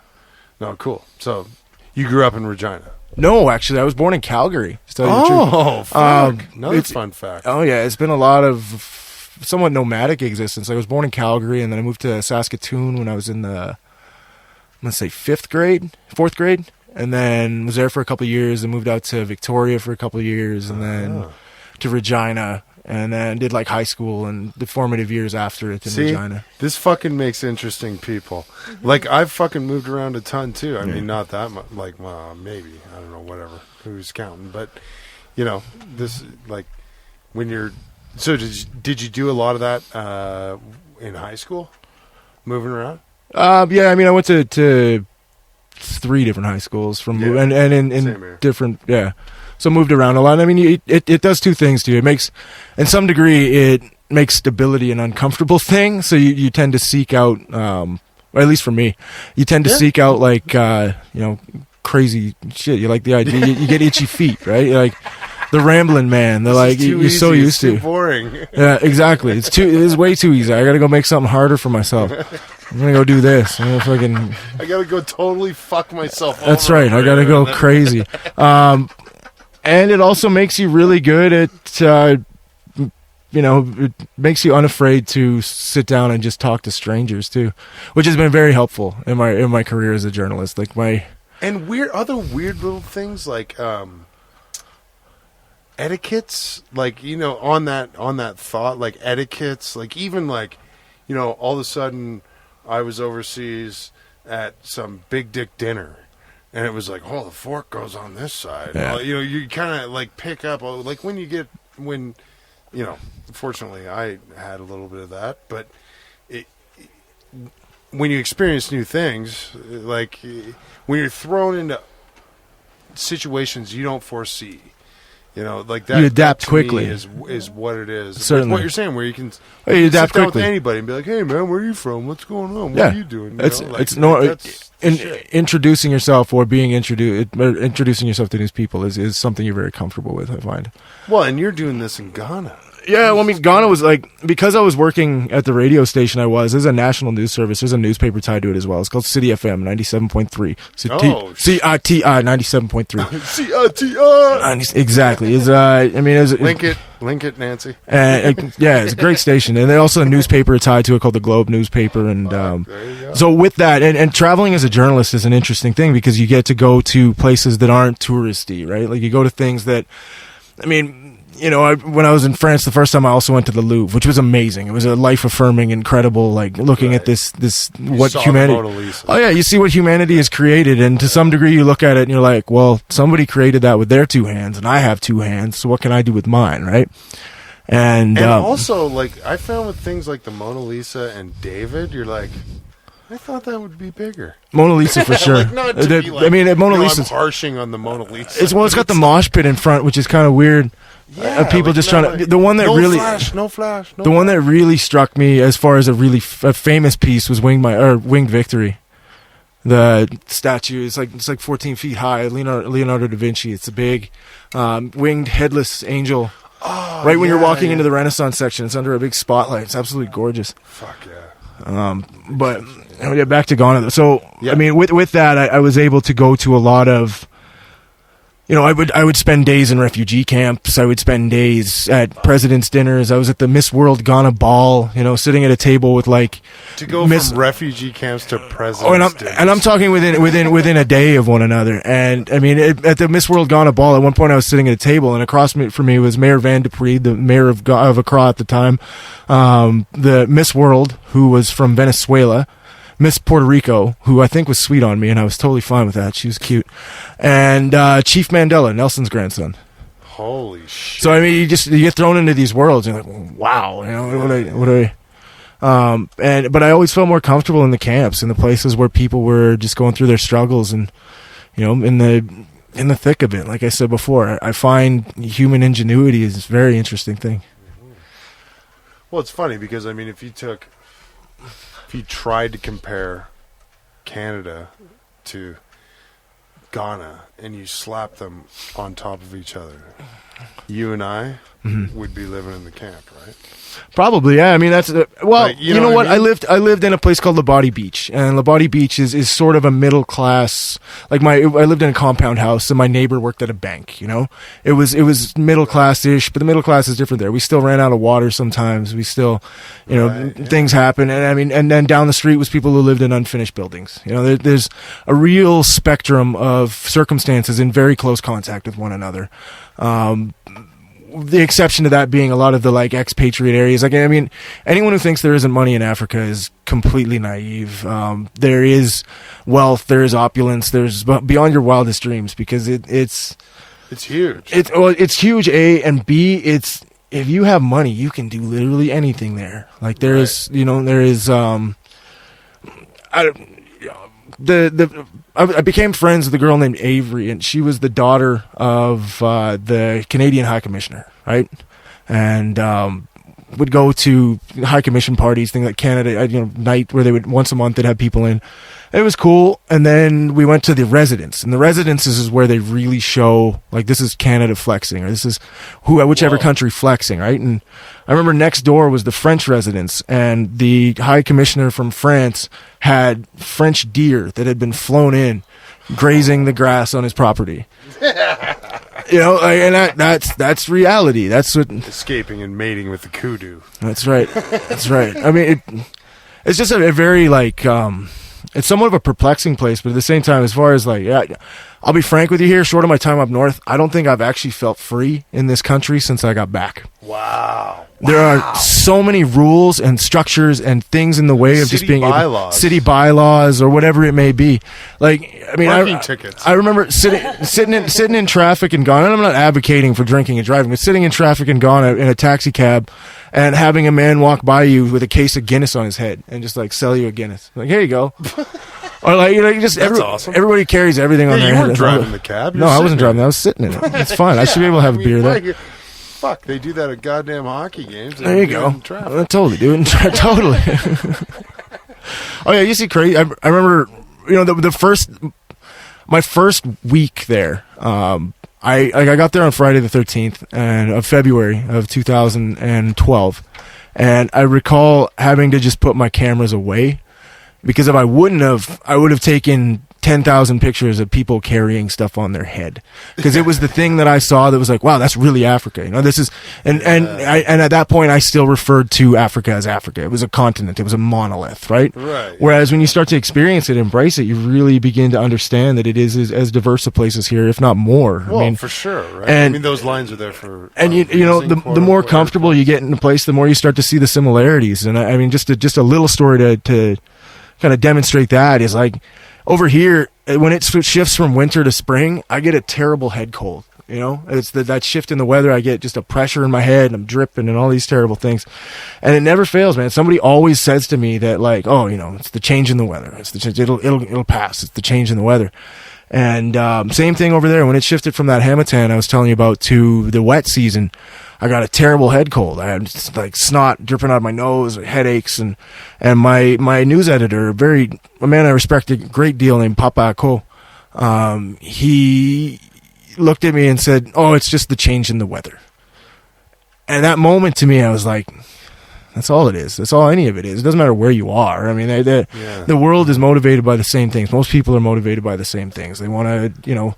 No, cool. So you grew up in Regina. No, actually, I was born in Calgary. To tell you the truth. Oh, fuck! Another fun fact. Oh yeah, it's been a lot of somewhat nomadic existence. I was born in Calgary, and then I moved to Saskatoon when I was in the, let's say, fourth grade, and then was there for a couple of years, and moved out to Victoria for a couple of years, and then to Regina, and then did like high school and the formative years after it in Regina. This fucking makes interesting people. Like, I've fucking moved around a ton too. I mean, not that much. Like, maybe, I don't know, whatever. Who's counting? But you know, this, like, when you're. So did you do a lot of that in high school? Moving around? Yeah, I mean, I went to 3 different high schools from and in different So moved around a lot. I mean, it does 2 things to you. It makes, in some degree, it makes stability an uncomfortable thing. So you tend to seek out, or at least for me, you tend to seek out like crazy shit. You like the idea. You get itchy feet, right? You're like the rambling man. They're like you're so used to. Too boring. Yeah, exactly. It is way too easy. I got to go make something harder for myself. I'm gonna go do this. I'm gonna I gotta go totally fuck myself. That's right. I gotta go crazy. And it also makes you really good at, it makes you unafraid to sit down and just talk to strangers too, which has been very helpful in my career as a journalist. And other weird little things like etiquettes, like, on that thought, like etiquettes, like even like, all of a sudden I was overseas at some big dick dinner. And it was like, oh, the fork goes on this side. Yeah. You kind of like pick up, like when fortunately I had a little bit of that, but when you experience new things, like when you're thrown into situations you don't foresee, like that. You adapt that to quickly. Me is what it is. Certainly. Like what you're saying, where you can you adapt sit down quickly with anybody and be like, hey man, where are you from? What's going on? What are you doing? Introducing yourself or being introducing yourself to these people is something you're very comfortable with, I find. Well, and you're doing this in Ghana. Yeah, well, I mean, Ghana was like, because I was working at the radio station there's a national news service. There's a newspaper tied to it as well. It's called City FM 97.3. CITI 97.3. CITI. Exactly. Link it, Nancy. It's a great station. And there's also a newspaper tied to it called the Globe newspaper. And there you go. so with that, and traveling as a journalist is an interesting thing because you get to go to places that aren't touristy, right? Like you go to things that, I mean, when I was in France the first time, I also went to the Louvre, which was amazing. It was a life-affirming, incredible, like looking at this what humanity. Oh yeah, you see what humanity has created, and to some degree, you look at it and you're like, well, somebody created that with their 2 hands, and I have 2 hands, so what can I do with mine, right? And also, like I found with things like the Mona Lisa and David, you're like, I thought that would be bigger. Mona Lisa for sure. Not to be like, I mean, Mona Lisa. I'm harshing on the Mona Lisa. It's got the mosh pit in front, which is kind of weird. Yeah, people just trying to. The one that no flash. One that really struck me as far as a really famous piece was Winged Victory. The statue is it's like 14 feet high. Leonardo da Vinci. It's a big winged headless angel. Oh, right when you're walking into the Renaissance section, it's under a big spotlight. It's absolutely gorgeous. Fuck yeah. But back to Ghana. So I mean, with that, I was able to go to a lot of. I would spend days in refugee camps. I would spend days at president's dinners. I was at the Miss World Ghana ball, sitting at a table with to go from refugee camps to president's dinners. And I'm talking within a day of one another. And I mean, at the Miss World Ghana ball, at one point I was sitting at a table, and across from me was Mayor Van de Pree, the mayor of Accra at the time, the Miss World, who was from Venezuela, Miss Puerto Rico, who I think was sweet on me, and I was totally fine with that. She was cute. And Chief Mandela, Nelson's grandson. Holy shit. So, I mean, you get thrown into these worlds, and you're like, wow, but I always felt more comfortable in the camps, in the places where people were just going through their struggles, and, in the thick of it. Like I said before, I find human ingenuity is a very interesting thing. Well, it's funny because, I mean, if you tried to compare Canada to Ghana and you slap them on top of each other, you and I would be living in the camp, right? Probably, yeah. I mean, that's you know what what? I mean? I lived in a place called Labadie Beach, and Labadie Beach is sort of a middle class. Like I lived in a compound house, and my neighbor worked at a bank. It was middle class ish, but the middle class is different there. We still ran out of water sometimes. We still, things happen, and I mean, and then down the street was people who lived in unfinished buildings. There's a real spectrum of circumstances in very close contact with one another. The exception to that being a lot of the expatriate areas. I mean, anyone who thinks there isn't money in Africa is completely naive. There is wealth, there is opulence, there's beyond your wildest dreams, because it's huge. It's huge. A and B. It's, if you have money, you can do literally anything there. Like there is, I became friends with a girl named Avery, and she was the daughter of the Canadian High Commissioner, right? And would go to High Commission parties, things like Canada, night where they would once a month they'd have people in. It was cool. And then we went to the residence, and the residences is where they really show this is Canada flexing, or this is whichever country flexing, right? And I remember next door was the French residence, and the High Commissioner from France had French deer that had been flown in, grazing the grass on his property. And that's reality. That's what Escaping and mating with the kudu. That's right. That's right. I mean, it's just a very it's somewhat of a perplexing place, but at the same time, as far as I'll be frank with you here, short of my time up north, I don't think I've actually felt free in this country since I got back. Wow. There are so many rules and structures and things in the way of just being city bylaws or whatever it may be. Parking tickets. I remember sitting in traffic in Ghana. And I'm not advocating for drinking and driving, but sitting in traffic in Ghana in a taxi cab and having a man walk by you with a case of Guinness on his head and just sell you a Guinness. Here you go. Or awesome. Everybody carries everything on their head. You weren't driving the cab. No, I wasn't driving. I was sitting in it. It's fine. I should be able to have a beer there. Fuck, they do that at goddamn hockey games. There you go. Totally, dude. Totally. Oh yeah, you see, crazy. I remember, my first week there. I got there on Friday the 13th of February of 2012, and I recall having to just put my cameras away, because if I wouldn't have, I would have taken 10,000 pictures of people carrying stuff on their head, because it was the thing that I saw that was wow, that's really Africa. This is, and at that point I still referred to Africa as Africa. It was a continent. It was a monolith, right? Right. Whereas when you start to experience it, embrace it, you really begin to understand that it is as diverse a place as here, if not more. Well, for sure, right? And, those lines are there for. And the more comfortable you get in a place, the more you start to see the similarities. And I mean, just a little story to kind of demonstrate that is over here, when it shifts from winter to spring, I get a terrible head cold. It's that shift in the weather. I get just a pressure in my head, and I'm dripping and all these terrible things. And it never fails, man. Somebody always says to me that it's the change in the weather. It's the change. It'll pass. It's the change in the weather. And same thing over there. When it shifted from that Hamatan I was telling you about to the wet season, I got a terrible head cold. I had snot dripping out of my nose, headaches, and my news editor, a man I respect a great deal, named Papa Ako, he looked at me and said, "Oh, it's just the change in the weather." And that moment to me, I was like, that's all it is. That's all any of it is. It doesn't matter where you are. I mean, the world is motivated by the same things. Most people are motivated by the same things. They want to,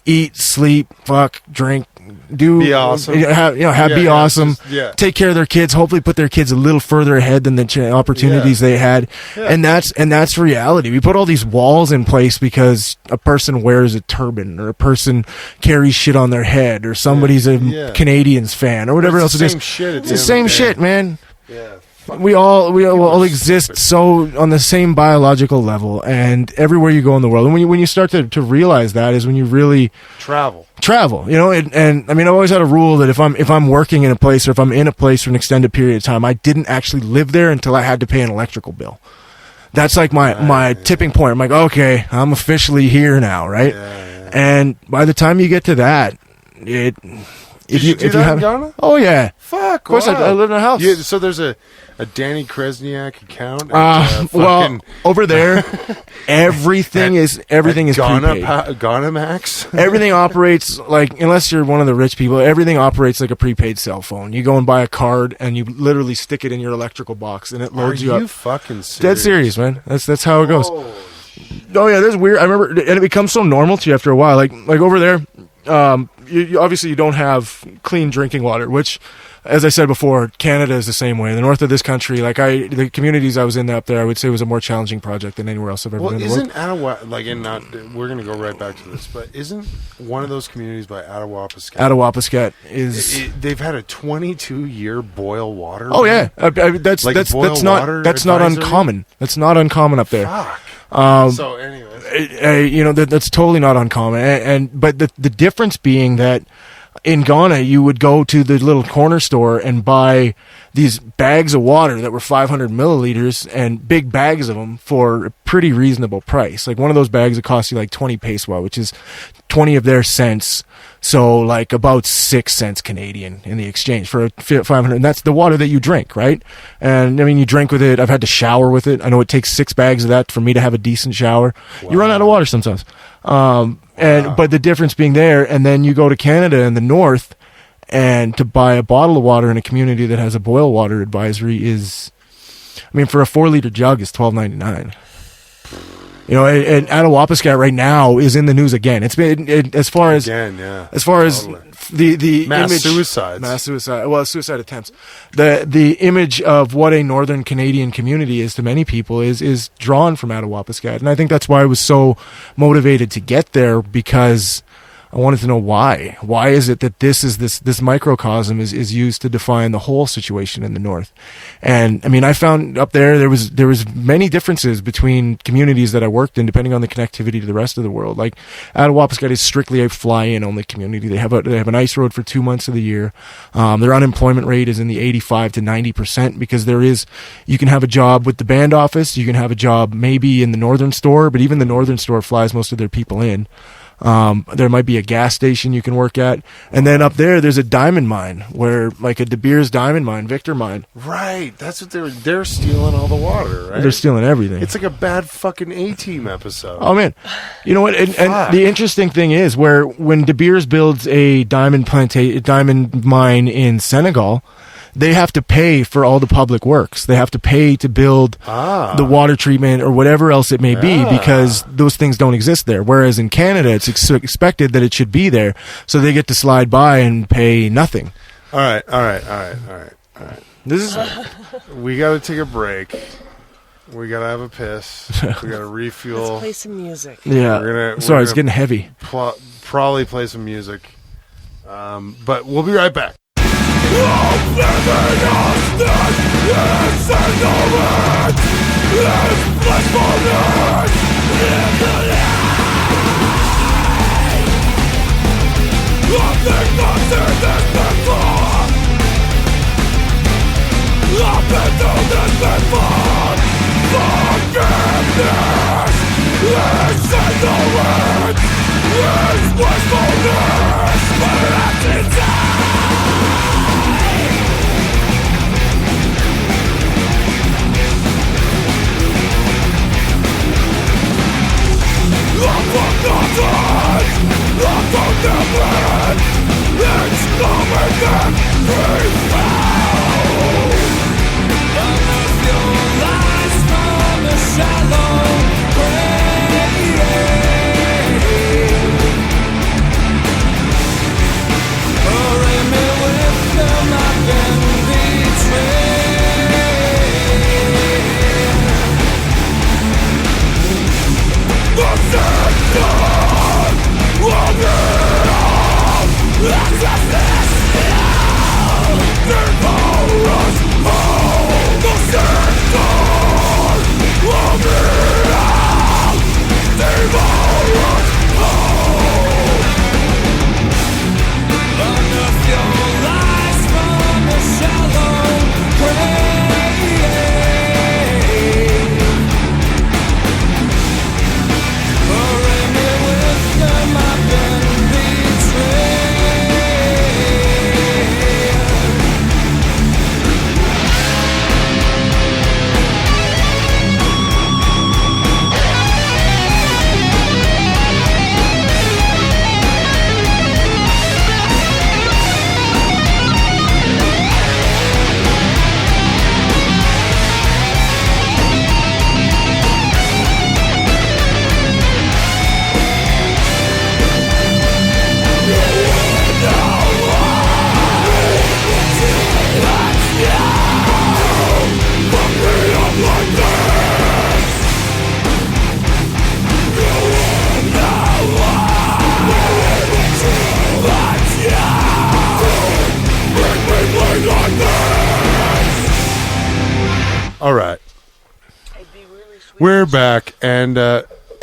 eat, sleep, fuck, drink, be awesome. Be awesome. Take care of their kids. Hopefully, put their kids a little further ahead than the opportunities they had. Yeah. And that's reality. We put all these walls in place because a person wears a turban, or a person carries shit on their head, or somebody's a Canadians fan, or whatever else it is. It's the same shit, man. Yeah. We all exist so on the same biological level, and everywhere you go in the world. And when you start to realize that is when you really travel. And I mean, I've always had a rule that if I'm working in a place, or if I'm in a place for an extended period of time, I didn't actually live there until I had to pay an electrical bill. that's like my tipping point. I'm like, okay, I'm officially here now, right? Yeah. And by the time you get to that, if you have in Ghana? oh yeah, Fuck. of course I live in a house. Yeah, so there's a Danny Kresnyak account. Well, over there, everything is Ghana, prepaid. Ghana Max. Everything operates like, unless you're one of the rich people, everything operates like a prepaid cell phone. You go and buy a card, and you literally stick it in your electrical box, and it loads you up. Are you fucking serious? Dead serious, man. That's how it goes. Oh yeah, that's weird. I remember, and it becomes so normal to you after a while. Like over there, you obviously you don't have clean drinking water, which, as I said before, Canada is the same way. The north of this country, the communities I was in up there, I would say was a more challenging project than anywhere else I've ever been in the world. We're going to go right back to this, but isn't one of those communities by Attawapaskat? Attawapaskat is... they've had a 22-year boil water. Oh, yeah. That's not uncommon. That's not uncommon up there. Fuck. So, anyway. That's totally not uncommon. But the difference being that in Ghana, you would go to the little corner store and buy these bags of water that were 500 milliliters and big bags of them for a pretty reasonable price. Like one of those bags would cost you like 20 pesewa, which is 20 of their cents. So like about 6 cents Canadian in the exchange for 500. And that's the water that you drink, right? And I mean, you drink with it. I've had to shower with it. I know it takes 6 bags of that for me to have a decent shower. Wow. You run out of water sometimes. But the difference being there, and then you go to Canada in the north, and to buy a bottle of water in a community that has a boil water advisory is, I mean, for a 4-liter jug is $12.99. And Attawapaskat right now is in the news again. It's been as far as the mass image, suicide attempts. The image of what a northern Canadian community is to many people is drawn from Attawapaskat, and I think that's why I was so motivated to get there, because I wanted to know why. Why is it that this microcosm is used to define the whole situation in the north? And I mean, I found up there was many differences between communities that I worked in, depending on the connectivity to the rest of the world. Like Attawapaskat is strictly a fly-in only community. They have an ice road for 2 months of the year. Their unemployment rate is in the 85 to 90%, because you can have a job with the band office, you can have a job maybe in the northern store, but even the northern store flies most of their people in. There might be a gas station you can work at, and then up there's a diamond mine, where like a De Beers diamond mine, Victor mine. Right, that's what they're stealing all the water, right? They're stealing everything. It's like a bad fucking A-Team episode. Oh man, you know what? And the interesting thing is, when De Beers builds a diamond mine in Senegal, they have to pay for all the public works. They have to pay to build the water treatment or whatever else it may be, because those things don't exist there. Whereas in Canada, it's expected that it should be there, so they get to slide by and pay nothing. All right. This is we got to take a break. We got to have a piss. We got to refuel. Let's play some music. Yeah. Sorry, it's getting heavy. Probably play some music. But we'll be right back. Unless you're We're back, and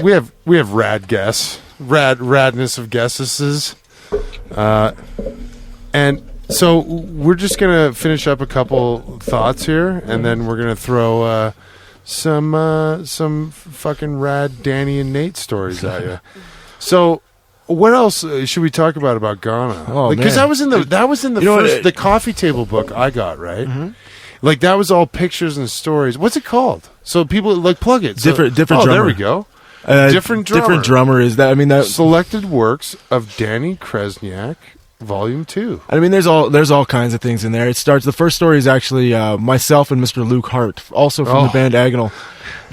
we have rad guests, radness of guesses, and so we're just gonna finish up a couple thoughts here, and then we're gonna throw some fucking rad Danny and Nate stories at you. So. What else should we talk about Ghana? Oh, because man. that was in the the coffee table book I got, right? Mm-hmm. Like that was all pictures and stories. What's it called? So people like plug it. Different Oh, drummer. there we go. Different drummer is that. I mean, that Selected works of Danny Kresnyak, Volume 2. I mean, there's all kinds of things in there. It starts. The first story is actually myself and Mr. Luke Hart, also from the band Agonal,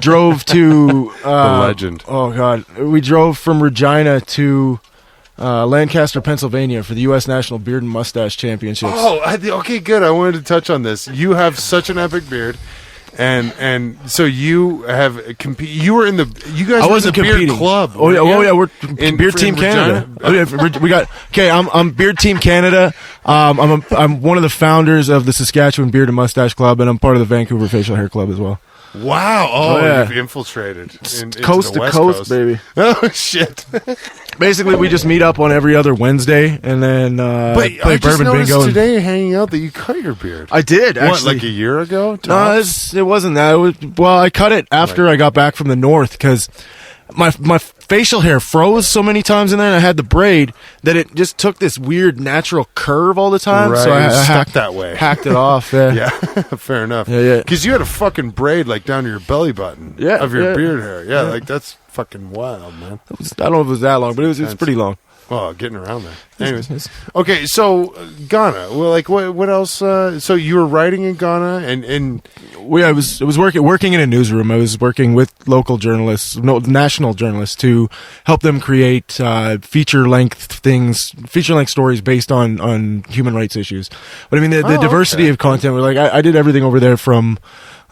drove to The legend. Oh God, we drove from Regina to Lancaster, Pennsylvania, for the U.S. National Beard and Mustache Championships. Oh, okay, good. I wanted to touch on this. You have such an epic beard. And so you have you were in the you guys I were wasn't in the competing. beard club. Oh yeah, we're In- Beard Team in Canada. Regina? Oh, yeah, we got okay. I'm Beard Team Canada. I'm one of the founders of the Saskatchewan Beard and Mustache Club, and I'm part of the Vancouver Facial Hair Club as well. Wow! Oh, yeah. you've infiltrated into Coast the to West coast, baby. Oh shit! Basically, we just meet up on every other Wednesday, and then But play I just bourbon noticed bingo. today hanging out that you cut your beard. I did What, actually. like a year ago? No, tops? it wasn't that. Well, I cut it after I got back from the north because my facial hair froze so many times in there, and I had the braid that it just took this weird natural curve all the time. Right, So I it was stuck that way. hacked it off. Yeah. Yeah, fair enough. Yeah. Because you had a fucking braid like down to your belly button. Yeah, of your yeah. beard hair. Yeah, like that's fucking wild, man. I don't know if it was that long, but it was pretty long. Well, getting around there. Anyways, okay. So Ghana. Well, like what else? So you were writing in Ghana, and I was working in a newsroom. I was working with local journalists, national journalists, to help them create feature length stories based on human rights issues. But I mean, the diversity of content. Like I did everything over there from.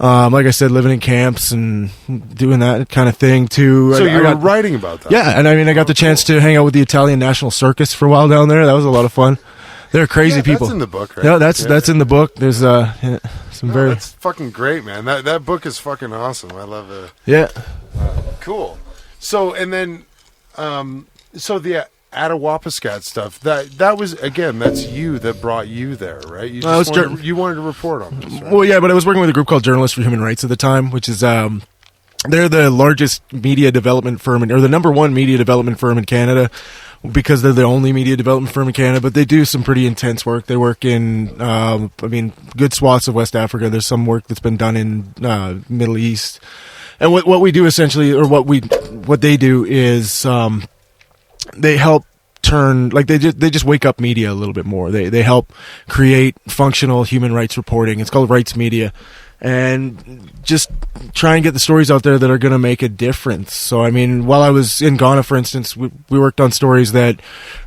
Like I said, living in camps and doing that kind of thing too. so you were writing about that. Yeah, and I mean, I got the chance to hang out with the Italian National Circus for a while down there. That was a lot of fun. They're crazy people. That's in the book, right? Yeah, that's in the book. There's some very That's fucking great, man. That book is fucking awesome. I love it. yeah. Cool. So and then, so the Attawapiskat stuff. That was again. That's you that brought you there, right? You you wanted to report on this, right? Well, yeah, but I was working with a group called Journalists for Human Rights at the time, which is they're the largest media development firm, or the number one media development firm in Canada, because they're the only media development firm in Canada. But they do some pretty intense work. They work in, good swaths of West Africa. There's some work that's been done in Middle East, and what we do essentially, or what they do is they help turn, like they just wake up media a little bit more. They help create functional human rights reporting. It's called rights media, and just try and get the stories out there that are going to make a difference. So I mean, while I was in Ghana, for instance, we worked on stories that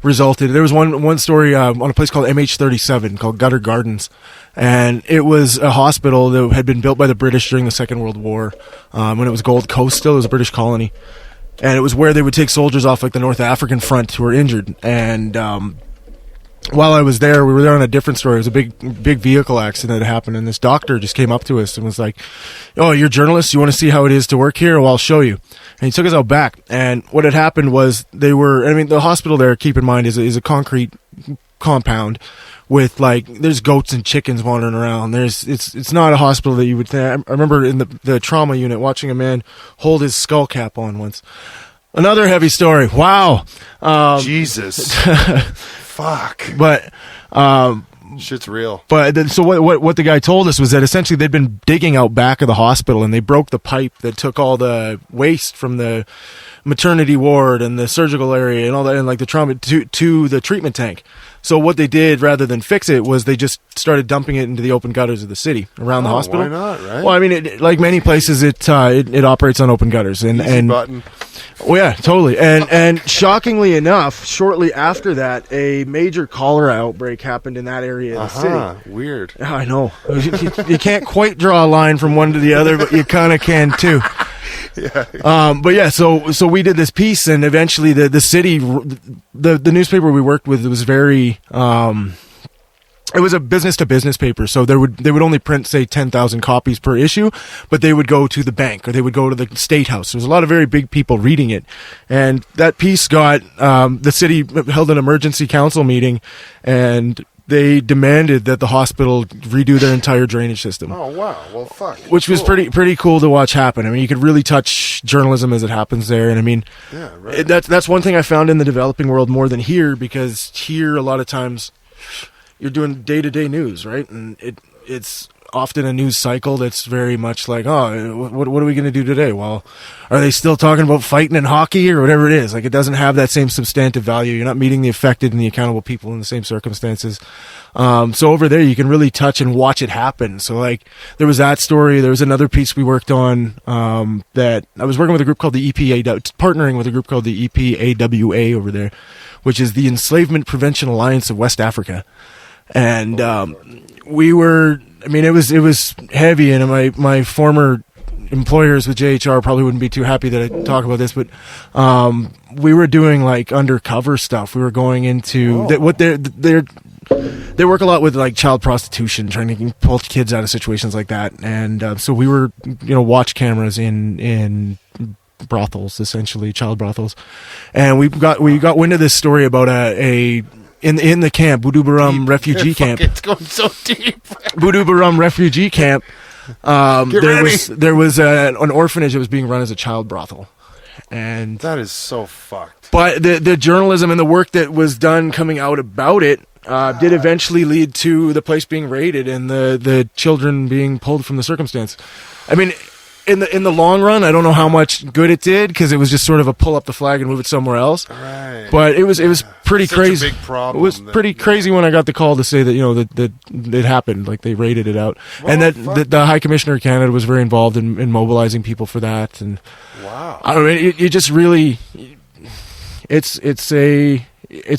resulted. There was one story on a place called MH37 called Gutter Gardens, and it was a hospital that had been built by the British during the Second World War, when it was Gold Coast still. It was a British colony. And it was where they would take soldiers off like the North African front who were injured. And while I was there, we were there on a different story. It was a big vehicle accident that happened. And this doctor just came up to us and was like, "Oh, you're journalists? You want to see how it is to work here? Well, I'll show you." And he took us out back. And what had happened was the hospital there, keep in mind, is a concrete compound with there's goats and chickens wandering around. It's not a hospital that you would think. I remember in the trauma unit watching a man hold his skull cap on once. Another heavy story. Wow. Jesus. Fuck. But shit's real. But so what the guy told us was that essentially they'd been digging out back of the hospital, and they broke the pipe that took all the waste from the maternity ward and the surgical area and all that, and like the trauma to the treatment tank. So what they did, rather than fix it, was they just started dumping it into the open gutters of the city around the hospital. Why not, right? Well, I mean, like many places, it operates on open gutters, Easy button. Well, yeah, totally. And shockingly enough, shortly after that, a major cholera outbreak happened in that area of the city. Weird. Yeah, I know. You can't quite draw a line from one to the other, but you kind of can too. Yeah. But yeah, so we did this piece, and eventually the city, the newspaper we worked with was very It was a business-to-business paper, so they would only print, say, 10,000 copies per issue, but they would go to the bank or they would go to the State House. There was a lot of very big people reading it, and that piece got the city held an emergency council meeting, and they demanded that the hospital redo their entire drainage system. Oh wow! Well, fuck. Which was pretty cool to watch happen. I mean, you could really touch journalism as it happens there, and I mean, Yeah, right. that's one thing I found in the developing world more than here, because here a lot of times you're doing day-to-day news, right? And it's often a news cycle that's very much like, oh, what are we going to do today? Well, are they still talking about fighting in hockey or whatever it is? Like, it doesn't have that same substantive value. You're not meeting the affected and the accountable people in the same circumstances. So over there, you can really touch and watch it happen. So, like, there was that story. There was another piece we worked on that I was working with a group called the partnering with a group called the EPAWA over there, which is the Enslavement Prevention Alliance of West Africa. And we were, I mean, it was heavy, and my former employers with JHR probably wouldn't be too happy that I talk about this, but we were doing like undercover stuff. We were going into they work a lot with like child prostitution, trying to pull kids out of situations like that, and so we were, watch cameras in brothels, essentially child brothels, and we got wind of this story about in the camp, Budubaram refugee camp. It's going so deep. Budubaram refugee camp. There was an orphanage that was being run as a child brothel, and That is so fucked. but the journalism and the work that was done coming out about it did eventually lead to the place being raided and the children being pulled from the circumstance. I mean, in the long run, I don't know how much good it did, because it was just sort of a pull up the flag and move it somewhere else. Right. But it was pretty Such crazy. a big problem. It was pretty crazy when I got the call to say that that it happened, like they raided it out, and that the High Commissioner of Canada was very involved in mobilizing people for that. And Wow. I don't know, it just really, it's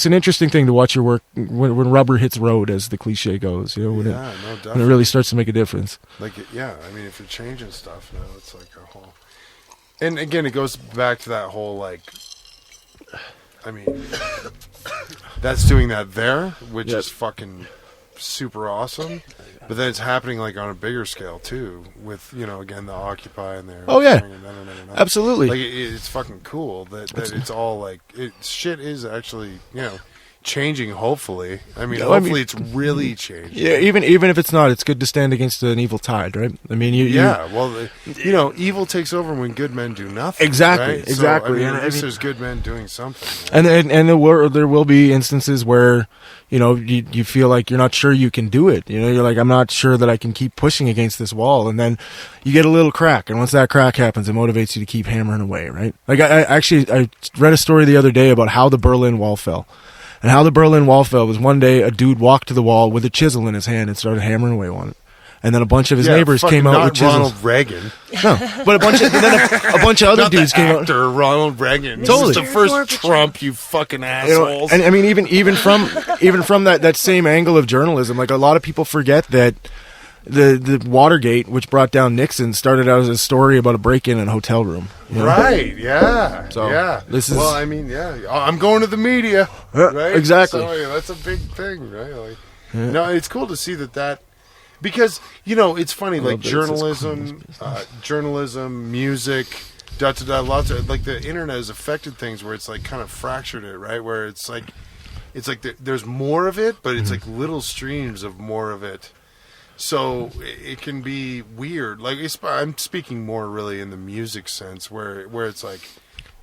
an interesting thing to watch your work when rubber hits road, as the cliche goes. When No, it definitely. really starts to make a difference. Like, yeah, I mean, if you're changing stuff now, it's like a whole. And again, it goes back to that whole, like, I mean, that's doing that there, which Yep. is fucking super awesome. But then it's happening, like, on a bigger scale, too, with, again, the Occupy and their. Oh, yeah. and Absolutely. Like, it's fucking cool that it's all, like, shit is actually, changing, hopefully. I mean, hopefully it's really changing. Yeah, even if it's not, it's good to stand against an evil tide, right? I mean, Evil takes over when good men do nothing. Exactly, right? exactly. So, I mean, And at I least mean- there's good men doing something. Right? and there will be instances where you feel like you're not sure you can do it. You're like, I'm not sure that I can keep pushing against this wall, and then you get a little crack, and once that crack happens, it motivates you to keep hammering away, right? Like I read a story the other day about how the Berlin Wall fell. And how the Berlin Wall fell was one day a dude walked to the wall with a chisel in his hand and started hammering away on it. And then a bunch of his neighbors came out with chisels. Ronald Reagan. No, but a bunch of other Not dudes the came out. actor, Ronald Reagan. Totally. This is the first Trump, you fucking assholes. And I mean, even from that same angle of journalism, like, a lot of people forget that the Watergate, which brought down Nixon, started out as a story about a break-in in a hotel room. Right, yeah. So, yeah. this is- Well, I mean, yeah. I'm going to the media. Yeah, Right? exactly. So, yeah, that's a big thing, right? Like, no, it's cool to see that because, it's funny, like, journalism, music, lots of, like, the internet has affected things where it's, like, kind of fractured it, right? Where it's like there's more of it, but it's like little streams of more of it. So it can be weird. Like, I'm speaking more really in the music sense, where it's like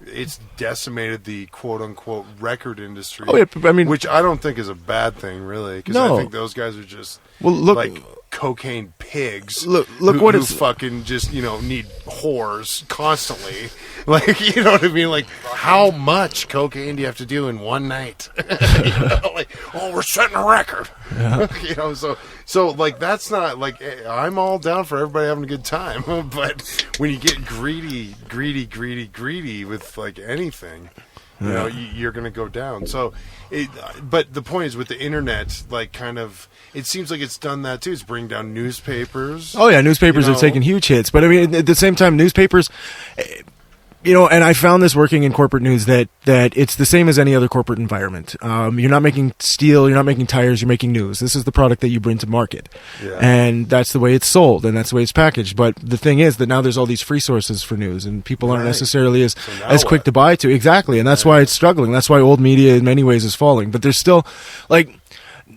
it's decimated the quote unquote record industry. Oh, yeah, I mean, which I don't think is a bad thing, really, because No. I think those guys are just look, like cocaine pigs. Look who, what who it's fucking just need whores constantly. Like, you know what I mean? Like, how much cocaine do you have to do in one night? Like, we're setting a record. Yeah. So like, that's not like, I'm all down for everybody having a good time, but when you get greedy with like anything, you're gonna go down. So, but the point is, with the internet, like, kind of, it seems like it's done that too. It's bringing down newspapers. Oh yeah, newspapers have taken huge hits, but I mean, at the same time, newspapers, and I found this working in corporate news that it's the same as any other corporate environment. You're not making steel, you're not making tires, you're making news. This is the product that you bring to market. Yeah. And that's the way it's sold, and that's the way it's packaged. But the thing is that now there's all these free sources for news, and people aren't Right. necessarily as now quick what? to buy to. Exactly, and that's why it's struggling. That's why old media in many ways is falling. But there's still, like...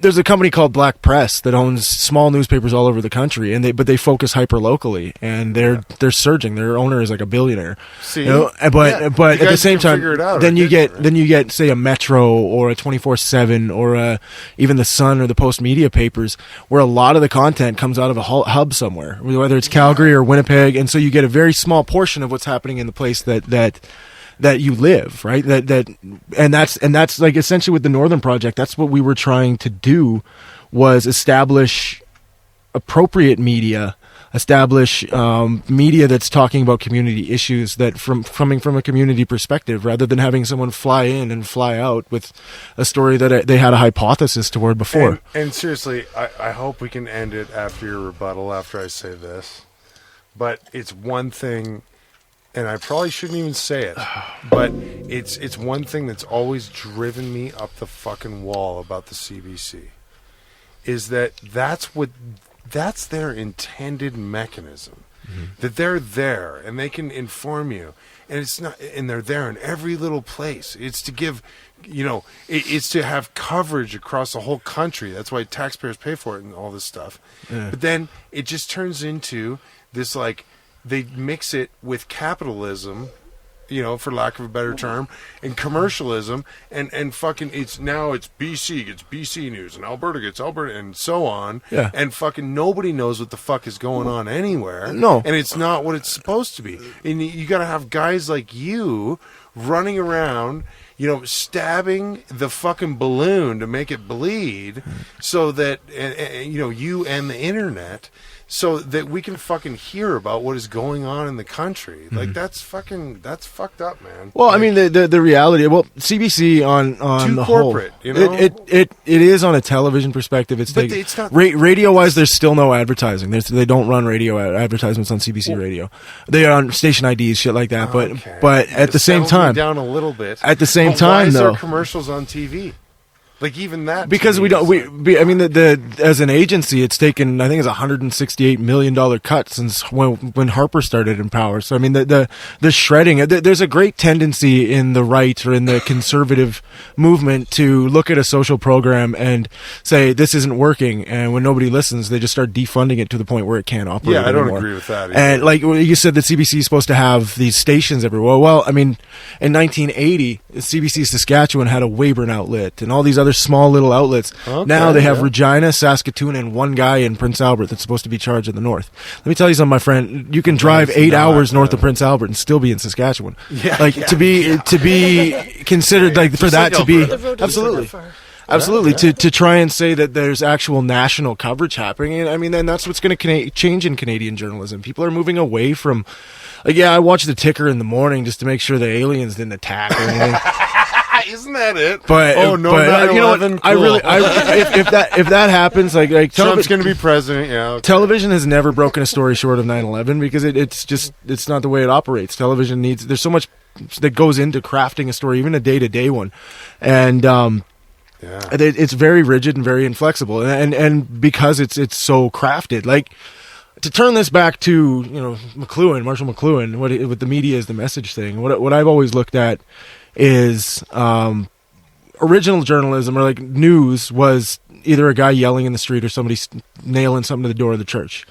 There's a company called Black Press that owns small newspapers all over the country, and they focus hyper locally, and they're surging. Their owner is like a billionaire. See, but Yeah. but You at the guys same can time, figure it out, then or you didn't, right? then you get say a Metro or a 24/7 or even the Sun or the Post media papers, where a lot of the content comes out of a hub somewhere, whether it's Calgary or Winnipeg, and so you get a very small portion of what's happening in the place that you live, right? And that's like essentially with the Northern Project. That's what we were trying to do, was establish appropriate media, establish media that's talking about community issues that coming from a community perspective, rather than having someone fly in and fly out with a story that they had a hypothesis toward before. And seriously, I hope we can end it after your rebuttal, after I say this. But it's one thing, and I probably shouldn't even say it, but it's one thing that's always driven me up the fucking wall about the CBC, is that's their intended mechanism. Mm-hmm. That they're there and they can inform you, and they're there in every little place. It's to give, it's to have coverage across the whole country. That's why taxpayers pay for it and all this stuff. Yeah. But then it just turns into this, like, they mix it with capitalism, for lack of a better term, and commercialism, and fucking it's BC gets BC news, and Alberta gets Alberta, and so on. Yeah. And fucking nobody knows what the fuck is going on anywhere. No. And it's not what it's supposed to be. And you got to have guys like you running around, stabbing the fucking balloon to make it bleed, so that, you and the internet, so that we can fucking hear about what is going on in the country. Like, that's fucked up, man. Well, I mean, the reality. Well, CBC on too the corporate, whole, it is on a television perspective. But it's not radio wise. There's still no advertising. They don't run radio advertisements on CBC radio. They are on station IDs, shit like that. But at the same time, down a little bit. At the same But time, why is though, there commercials on TV? Like, even that, because we don't. I mean, as an agency, it's taken, I think it's $168 million cut since when Harper started in power. So I mean, the shredding. There's a great tendency in the right or in the conservative movement to look at a social program and say this isn't working, and when nobody listens, they just start defunding it to the point where it can't operate. Yeah, I don't anymore. agree with that either. And like you said, that CBC is supposed to have these stations everywhere. Well, I mean, in 1980, CBC Saskatchewan had a Weyburn outlet and all these other small little outlets. Okay, now they have Regina, Saskatoon, and one guy in Prince Albert that's supposed to be charged in the north. Let me tell you something, my friend. You can drive 8 hours north of Prince Albert and still be in Saskatchewan. To be considered like for that to be The road doesn't go that far. Absolutely. To try and say that there's actual national coverage happening, and I mean, then that's what's going to change in Canadian journalism. People are moving away from, like, I watch the ticker in the morning just to make sure the aliens didn't attack or anything. Isn't that it? But you know what? I really, if that happens, like Trump's going to be president. Yeah. Okay. Television has never broken a story short of 9/11 because it's not the way it operates. Television there's so much that goes into crafting a story, even a day-to-day one, and it's very rigid and very inflexible, and because it's so crafted, like. To turn this back to Marshall McLuhan, what the media is the message thing. What I've always looked at is original journalism, or like news, was either a guy yelling in the street or somebody nailing something to the door of the church.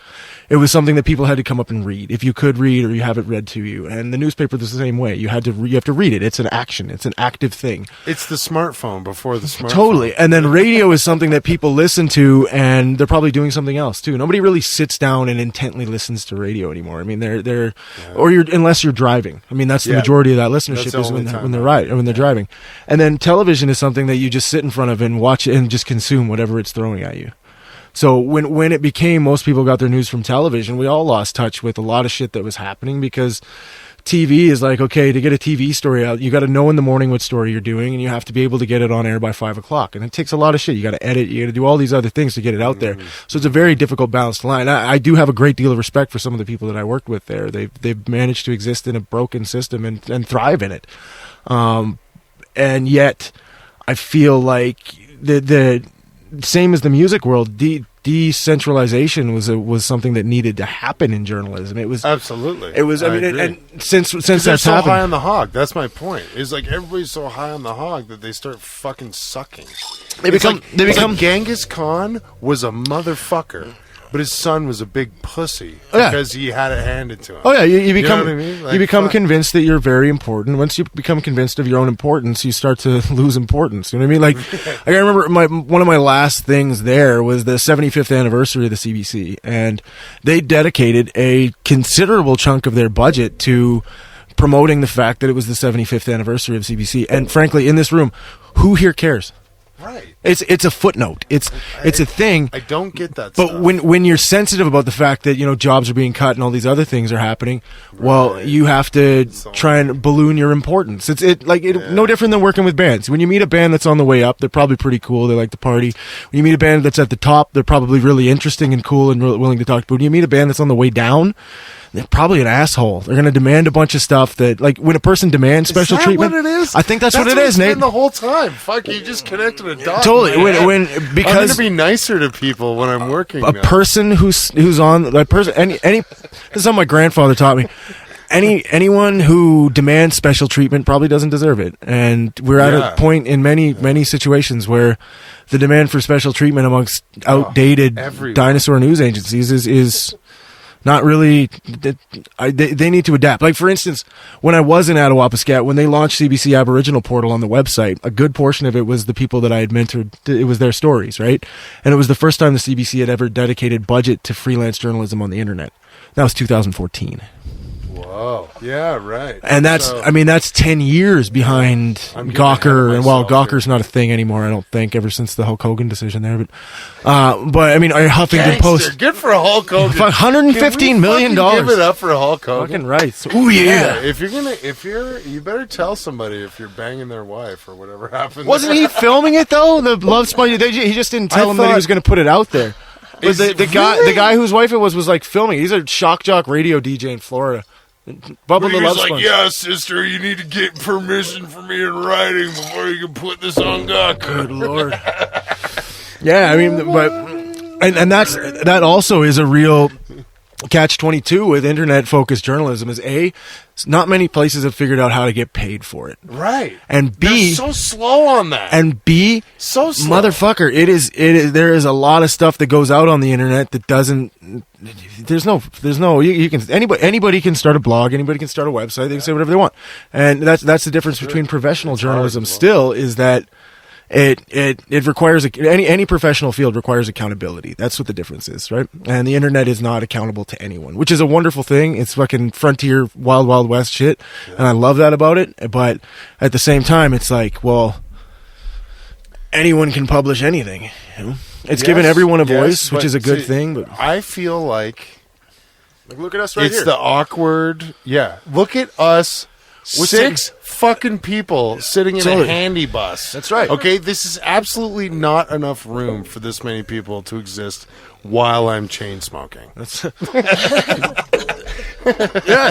It was something that people had to come up and read, if you could read, or you have it read to you. And the newspaper was the same way. You have to read it. It's an action. It's an active thing. It's the smartphone before the smartphone. Totally. And then radio is something that people listen to, and they're probably doing something else too. Nobody really sits down and intently listens to radio anymore. I mean, unless you're driving. I mean, that's the majority of that listenership is when they're driving. And then television is something that you just sit in front of and watch it and just consume whatever it's throwing at you. So when it became most people got their news from television, we all lost touch with a lot of shit that was happening because TV is like, okay, to get a TV story out, you got to know in the morning what story you're doing, and you have to be able to get it on air by 5 o'clock. And it takes a lot of shit. You got to edit, you got to do all these other things to get it out there. So it's a very difficult balanced line. I do have a great deal of respect for some of the people that I worked with there. They've managed to exist in a broken system and thrive in it. And yet, I feel like the same as the music world, decentralization was something that needed to happen in journalism. It was absolutely. It was. I mean, and since that's so happened, high on the hog. That's my point. It's like everybody's so high on the hog that they start fucking sucking. They become. Genghis Khan was a motherfucker, but his son was a big pussy because he had it handed to him. Oh yeah, you become. You know what I mean? Like, you become convinced that you're very important. Once you become convinced of your own importance, you start to lose importance. You know what I mean? Like, I remember one of my last things there was the 75th anniversary of the CBC, and they dedicated a considerable chunk of their budget to promoting the fact that it was the 75th anniversary of CBC. And frankly, in this room, who here cares? Right. It's a footnote. It's a thing. I don't get that But stuff. when you're sensitive about the fact that, jobs are being cut and all these other things are happening, well, you have to try and balloon your importance. No different than working with bands. When you meet a band that's on the way up, they're probably pretty cool. They like to party. When you meet a band that's at the top, they're probably really interesting and cool and willing to talk. But when you meet a band that's on the way down, they're probably an asshole. They're going to demand a bunch of stuff that, like, when a person demands special treatment. What it is? I think that's what it is, Nate. The whole time. Fuck, you just connected a dot. Totally. I'm When because going to be nicer to people when I'm working. a person who's on that person any this is something my grandfather taught me. Anyone who demands special treatment probably doesn't deserve it, and we're at a point in many situations where the demand for special treatment amongst outdated dinosaur news agencies is not really. They need to adapt. Like, for instance, when I was in Attawapiskat, when they launched CBC Aboriginal Portal on the website, a good portion of it was the people that I had mentored. It was their stories, right? And it was the first time the CBC had ever dedicated budget to freelance journalism on the internet. That was 2014. Whoa. Yeah, right. And that's 10 years behind Gawker. And while Gawker's not a thing anymore, I don't think, ever since the Hulk Hogan decision there. But I mean, Huffington Post. Good for Hulk Hogan. $115 million. Give it up for Hulk Hogan. Fucking right. Ooh, yeah. You better tell somebody if you're banging their wife or whatever happened. Wasn't he filming it though? The Love Sponge. He just didn't tell him that he was going to put it out there. But the guy whose wife it was like filming. He's a shock jock radio DJ in Florida. Bubba the Love Sponge. Yeah, sister, you need to get permission from me in writing before you can put this on Gawker. Good Lord. Yeah, I mean, but and that also is a real catch-22 with internet-focused journalism. Is not many places have figured out how to get paid for it. Right. And B, they're so slow on that. And B, so slow. Motherfucker, it is. There is a lot of stuff that goes out on the internet that doesn't. There's no. You can anybody can start a blog. Anybody can start a website. They can say whatever they want. And that's the difference between professional journalism. Still, is that. It requires any professional field requires accountability. That's what the difference is, right? And the internet is not accountable to anyone, which is a wonderful thing. It's fucking frontier, wild, wild west shit, and I love that about it. But at the same time, it's like, well, anyone can publish anything. You know? It's given everyone a voice, which is a good thing. But I feel like look at us right here. It's the awkward. Yeah, look at us. Six fucking people sitting in a handy bus. That's right. Okay, this is absolutely not enough room for this many people to exist while I'm chain smoking. That's yeah,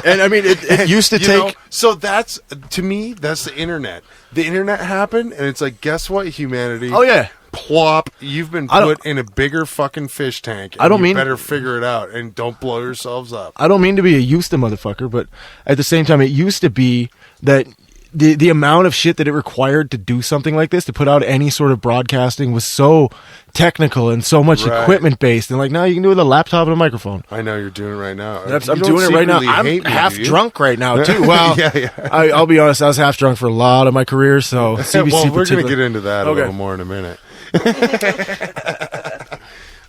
and I mean, it used to take. So that's, to me, that's the internet. The internet happened, and it's like, guess what, humanity? Oh yeah. Plop! You've been put in a bigger fucking fish tank. And I don't mean better figure it out and don't blow yourselves up. I don't mean to be a used to motherfucker, but at the same time, it used to be that the amount of shit that it required to do something like this, to put out any sort of broadcasting, was so technical and so much equipment based. And like now, you can do it with a laptop and a microphone. I know you're doing it right now. I'm doing it right now. I'm half drunk right now too. Well, yeah. I'll be honest. I was half drunk for a lot of my career, so CBC. Well, we're going to get into that a little more in a minute. I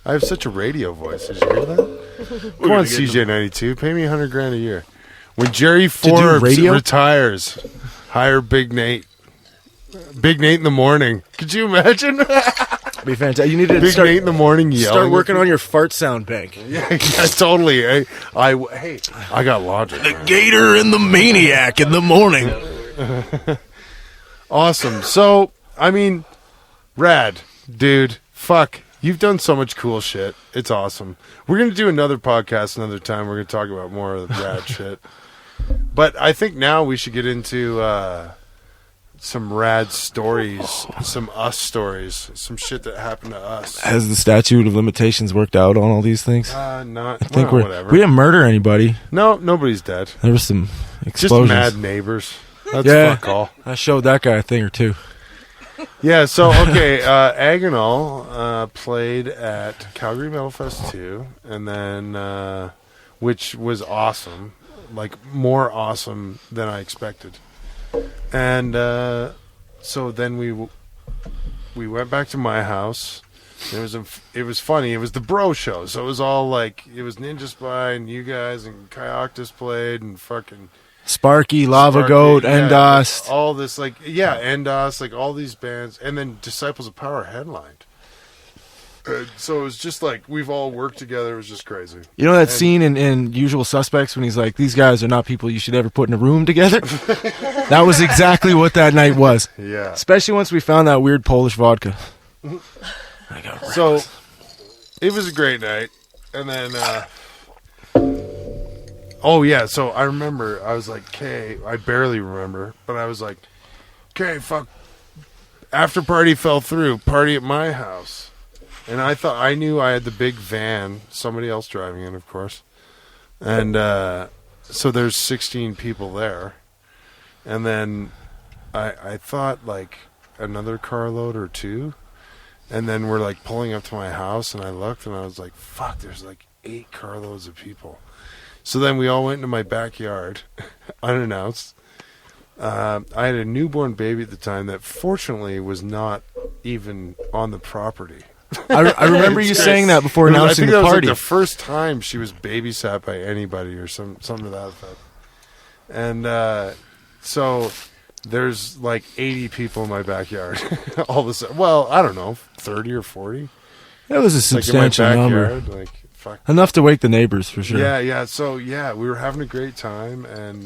have such a radio voice. Did you hear that? Come on, CJ92. Pay me $100,000 a year. When Jerry Forbes retires, hire Big Nate. Big Nate in the morning. Could you imagine? Be fantastic. You need to Big start Nate in the morning yelling. Start working on your fart sound bank. Yeah, totally. Hey, I got logic. The Gator and the Maniac in the morning. Awesome. So, I mean, rad, dude. Fuck. You've done so much cool shit. It's awesome. We're going to do another podcast another time. We're going to talk about more of the rad shit. But I think now we should get into some rad stories, some us stories, some shit that happened to us. Has the statute of limitations worked out on all these things? Not. I think whatever. we didn't murder anybody. No, nobody's dead. There was some explosions. Just mad neighbors. That's fuck all. I showed that guy a thing or two. Yeah, so, okay, Agonal played at Calgary Metal Fest 2, and then, which was awesome, like, more awesome than I expected. And so then we went back to my house. It was funny. It was the bro show, so it was all, like, it was Ninja Spy and you guys, and Kayaktis played, and fucking... Sparky, Lava Goat, Endust. All this, like, Endust, like, all these bands. And then Disciples of Power headlined. So it was just like, we've all worked together. It was just crazy. You know that scene in Usual Suspects when he's like, these guys are not people you should ever put in a room together? That was exactly what that night was. Yeah. Especially once we found that weird Polish vodka. So, it was a great night. And then... oh, yeah, so I remember, I was like, okay, I barely remember, but I was like, okay, fuck, after party fell through, party at my house. And I knew I had the big van, somebody else driving it, of course. And so there's 16 people there. And then I thought, like, another carload or two. And then we're, like, pulling up to my house, and I looked, and I was like, fuck, there's, like, 8 carloads of people. So then we all went into my backyard, unannounced. I had a newborn baby at the time that fortunately was not even on the property. I remember you saying that before announcing the party. I think that was like party. the first time she was babysat by anybody or something to that effect. And so there's like 80 people in my backyard. All of a sudden, well, I don't know, 30 or 40. That was a substantial number. Like, fuck. Enough to wake the neighbors for sure. Yeah. So we were having a great time, and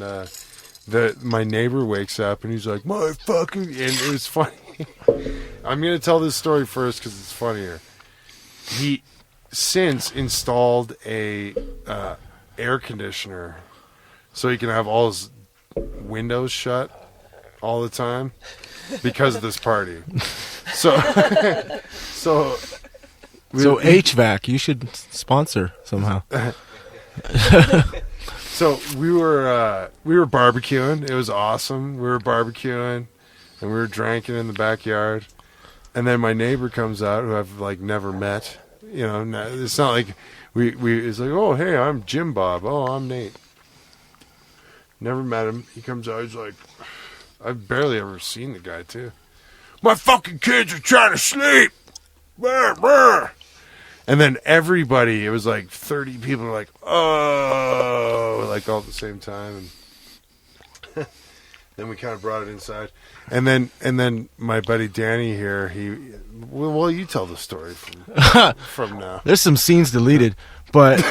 my neighbor wakes up and he's like, "My fucking," and it was funny. I'm gonna tell this story first because it's funnier. He since installed a air conditioner so he can have all his windows shut all the time because of this party. So HVAC, you should sponsor somehow. So we were barbecuing. It was awesome. We were barbecuing, and we were drinking in the backyard. And then my neighbor comes out, who I've like never met. You know, it's not like we. It's like, oh hey, I'm Jim Bob. Oh, I'm Nate. Never met him. He comes out. He's like, I've barely ever seen the guy too. My fucking kids are trying to sleep. Brr, brr. And then everybody, it was like 30 people were like, oh, like all at the same time. And then we kind of brought it inside. And then my buddy Danny here, well, you tell the story from now. There's some scenes deleted, but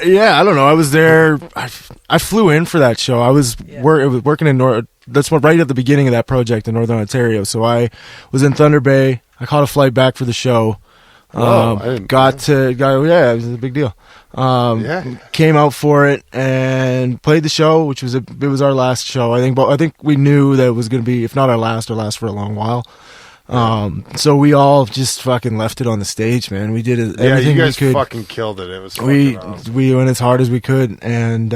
yeah, I don't know. I was there. I flew in for that show. I was working in that's right at the beginning of that project in Northern Ontario. So I was in Thunder Bay. I caught a flight back for the show. It was a big deal. Came out for it and played the show, which was it was our last show. I think we knew that it was going to be, if not our last for a long while. So we all just fucking left it on the stage, man. We did everything you guys we could. Fucking killed it. It was awesome. We went as hard as we could, and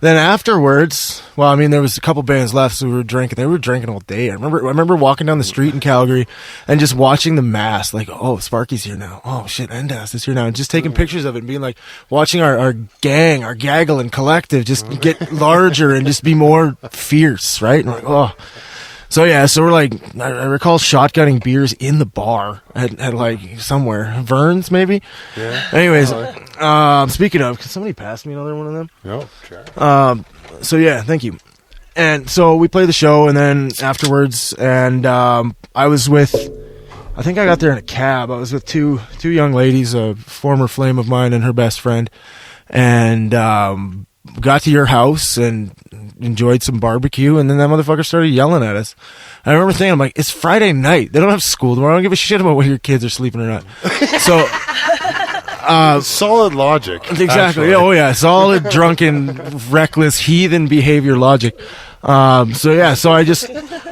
then afterwards, well, I mean, there was a couple bands left, so we were drinking. They were drinking all day. I remember walking down the street in Calgary and just watching the mass, like, oh, Sparky's here now. Oh shit, Endast is here now, and just taking pictures of it and being like, watching our gang, our gaggle and collective just get larger and just be more fierce, right? And like, oh. So we're like, I recall shotgunning beers in the bar at like somewhere, Vern's maybe. Yeah. Anyways, speaking of, can somebody pass me another one of them? No, sure. So yeah, thank you. And so we played the show, and then afterwards, and I was with I think I got there in a cab. I was with two young ladies, a former flame of mine and her best friend, and got to your house and enjoyed some barbecue, and then that motherfucker started yelling at us. I remember thinking, I'm like, it's Friday night. They don't have school tomorrow. I don't give a shit about whether your kids are sleeping or not. So, solid logic. exactly. Actually. Oh yeah, solid, drunken, reckless, heathen behavior logic.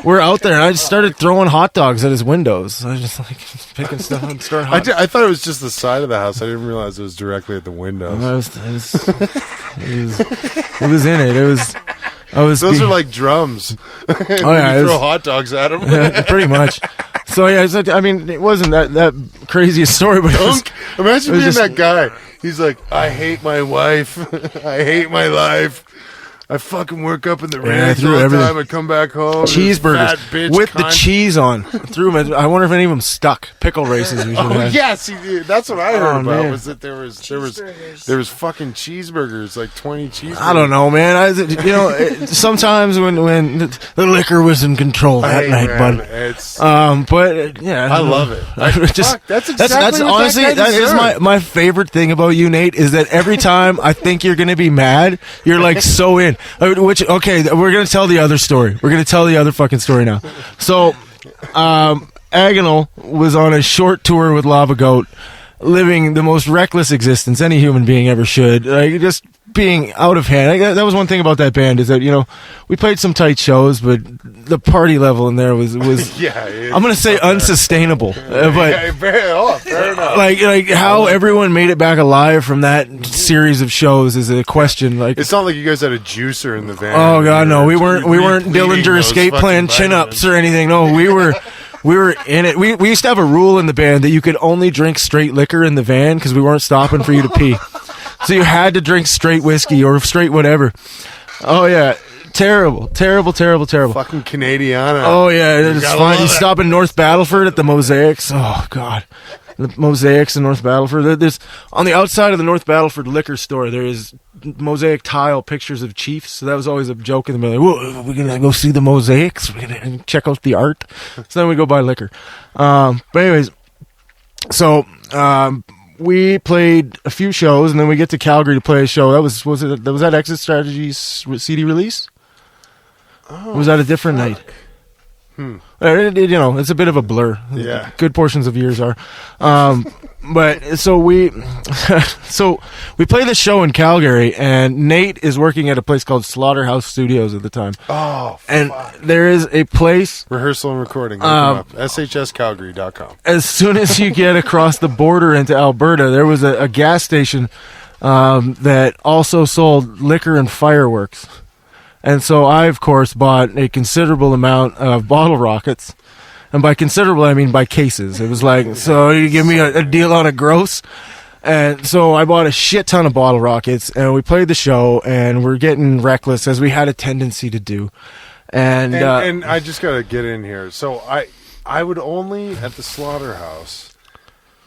We're out there, and I just started throwing hot dogs at his windows. I was just like picking stuff and throwing hot dogs. I thought it was just the side of the house. I didn't realize it was directly at the windows. It was in it. Those are like drums. Oh yeah, you throw hot dogs at them. Yeah, pretty much. So yeah, it wasn't that craziest story, but imagine being that guy. He's like, I hate my wife. I hate my life. I fucking work up in the ranch all the time. I come back home. Cheeseburgers fat bitch with the cheese on. Threw them. I wonder if any of them stuck. Pickle races. Yes, that's what I heard about. Man. Was that there was fucking cheeseburgers, like 20 cheeseburgers. I don't know, man. Sometimes when the liquor was in control that night, bud. But yeah, I love it. That's exactly what honestly that is my favorite thing about you, Nate. Is that every time I think you're gonna be mad, you're like so in. We're gonna tell the other story. We're gonna tell the other fucking story now. So, Agonal was on a short tour with Lava Goat, living the most reckless existence any human being ever should. Just being out of hand. That was one thing about that band, is that we played some tight shows, but the party level in there was I'm gonna say unsustainable. But fair enough. Like how everyone made it back alive from that series of shows is a question. Like, it's not like you guys had a juicer in the van. Oh god, no, we weren't Dillinger escape plan chin-ups or anything. No, we were in it. We used to have a rule in the band that you could only drink straight liquor in the van because we weren't stopping for you to pee. So you had to drink straight whiskey or straight whatever. Oh yeah, terrible. Fucking Canadiana. Oh yeah, it's fine. You stop in North Battleford at the Mosaics. Oh god, the Mosaics in North Battleford. There's on the outside of the North Battleford liquor store. There is mosaic tile pictures of chiefs. So that was always a joke in the middle. Like, whoa, we're gonna go see the mosaics. We're gonna check out the art. So then we go buy liquor. But anyways, so. We played a few shows, and then we get to Calgary to play a show. Was that Exit Strategies CD release? Oh, or was that a different night? It's a bit of a blur. Yeah, good portions of years are. But so we play this show in Calgary, and Nate is working at a place called Slaughterhouse Studios at the time. Oh, and there is a place rehearsal and recording. shscalgary.com. As soon as you get across the border into Alberta, there was a gas station that also sold liquor and fireworks. And so I, of course, bought a considerable amount of bottle rockets. And by considerable, I mean by cases. It was like, so you give me a deal on a gross? And so I bought a shit ton of bottle rockets, and we played the show, and we're getting reckless, as we had a tendency to do. And I just got to get in here. So I would only, at the Slaughterhouse,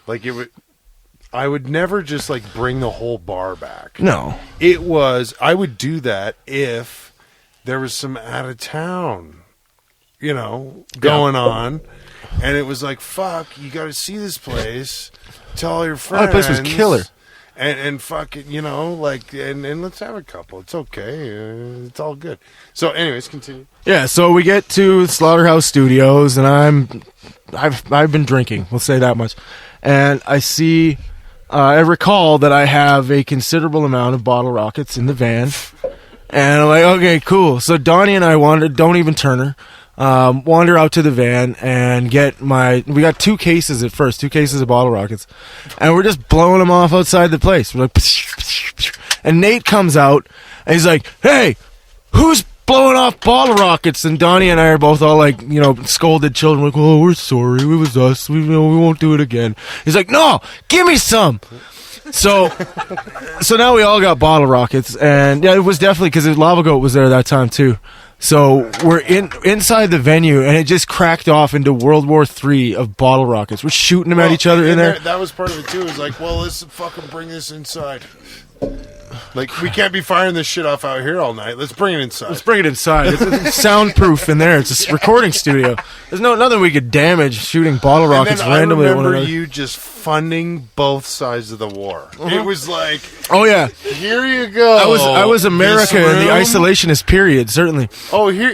I would never just bring the whole bar back. No. I would do that if there was some out of town, going on, and it was like, fuck, you got to see this place. Tell all your friends. Oh, the place was killer. And fucking, and let's have a couple. It's okay. It's all good. So, anyways, continue. Yeah, so we get to Slaughterhouse Studios, and I've been drinking. We'll say that much. And I recall that I have a considerable amount of bottle rockets in the van. And I'm like, okay, cool. So Donnie and I don't even Turner, wander out to the van and we got 2 cases at first, 2 cases of bottle rockets. And we're just blowing them off outside the place. We're like, and Nate comes out and he's like, hey, who's blowing off bottle rockets? And Donnie and I are both all like, scolded children, like, oh, we're sorry, it was us, we won't do it again. He's like, no, give me some. So now we all got bottle rockets, and yeah, it was definitely because Lava Goat was there that time too. So we're inside the venue, and it just cracked off into World War III of bottle rockets. We're shooting them at each other in there. That was part of it too. It was like, well, let's fucking bring this inside. Like, we can't be firing this shit off out here all night. Let's bring it inside. Let's bring it inside. It's soundproof in there. It's a recording studio. There's nothing we could damage shooting bottle rockets and then randomly at one I remember another. you just funding both sides of the war. It was like, Oh yeah, here you go. I was America This in the room. isolationist period. Certainly Oh, here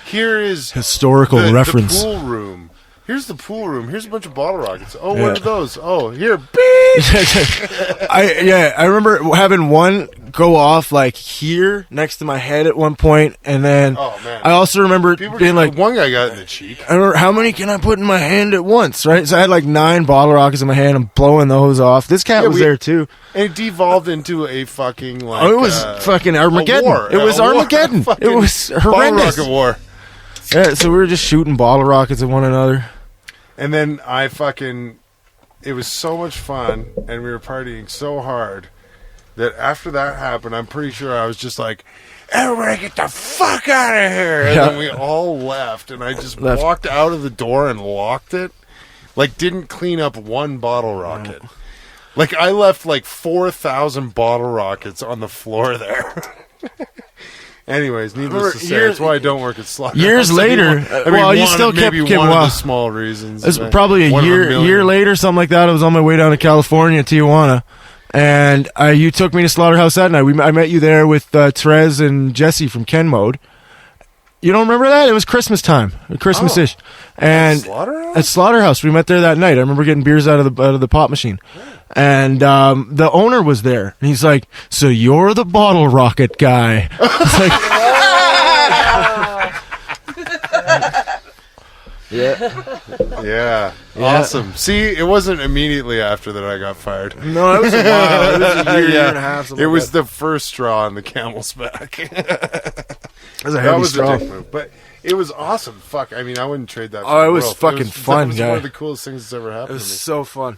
here is historical the reference. pool room. Here's the pool room. Here's a bunch of bottle rockets. Oh, Yeah. what are those? Oh, here. Beep. I remember having one go off like here next to my head at one point, and then Oh, man. I also remember People being like, one guy got in the cheek. I remember, how many can I put in my hand at once, right? So I had like 9 bottle rockets in my hand. I'm blowing those off. This cat Yeah, was there too. And it devolved into a fucking like. Oh, it was fucking Armageddon. war. It was A war. Armageddon. It Fucking was bottle horrendous. rocket war. Yeah, so we were just shooting bottle rockets at one another. And then it was so much fun, and we were partying so hard that after that happened, I'm pretty sure I was just like, everybody get the fuck out of here. And Yeah. then we all left, and I just Left. walked out of the door and locked it. Like, didn't clean up one bottle rocket. Like, I left like 4,000 bottle rockets on the floor there. Anyways, needless to say, that's why I don't work at Slaughterhouse. Years later, well, you still kept maybe getting one of the well. small reasons. It was but probably a one of year million. later, something like that. I was on my way down to California, Tijuana, and you took me to Slaughterhouse that night. I met you there with Therese and Jesse from Ken Mode. You don't remember that? It was Christmas time, Christmas-ish, and Slaughterhouse? at Slaughterhouse we met there that night. I remember getting beers out of the pop machine, and the owner was there, and he's like, "So you're the bottle rocket guy?" It's like, Yeah, awesome. See, it wasn't immediately after that I got fired. no, it was a while. It was a year and a half. It was the first straw on the camel's back. It was a That heavy was straw. a dick move, but it was awesome. Fuck, I mean, I wouldn't trade that. Oh, for it the was world. fucking fun, That was guy. one of the coolest things that's ever It happened was to me. so fun.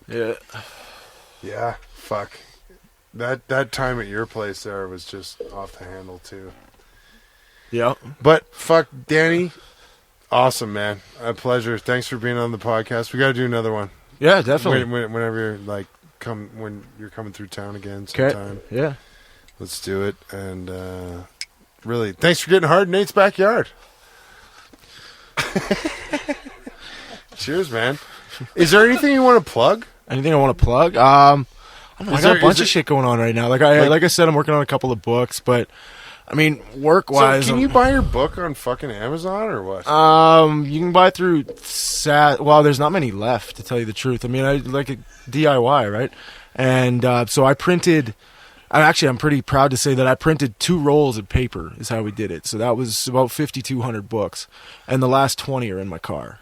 Yeah. Yeah, fuck. That time at your place there was just off the handle too. Yeah. But fuck, Danny, awesome man, a pleasure. Thanks for being on the podcast. We got to do another one. Yeah, definitely. Whenever you're like when you're coming through town again Okay. sometime. Yeah. Let's do it. And really, thanks for getting hard in Nate's backyard. Cheers, man. Is there anything you want to plug? Anything I want to plug? I don't know. I got a bunch is of it- shit going on right now. Like I said, I'm working on a couple of books, but I mean, work wise, So can you buy your book on fucking Amazon or what? you can buy through well, there's not many left, to tell you the truth. I mean, I like a DIY, right? And so I printed. I'm pretty proud to say that I printed 2 rolls of paper. Is how we did it. So that was about 5,200 books, and the last 20 are in my car.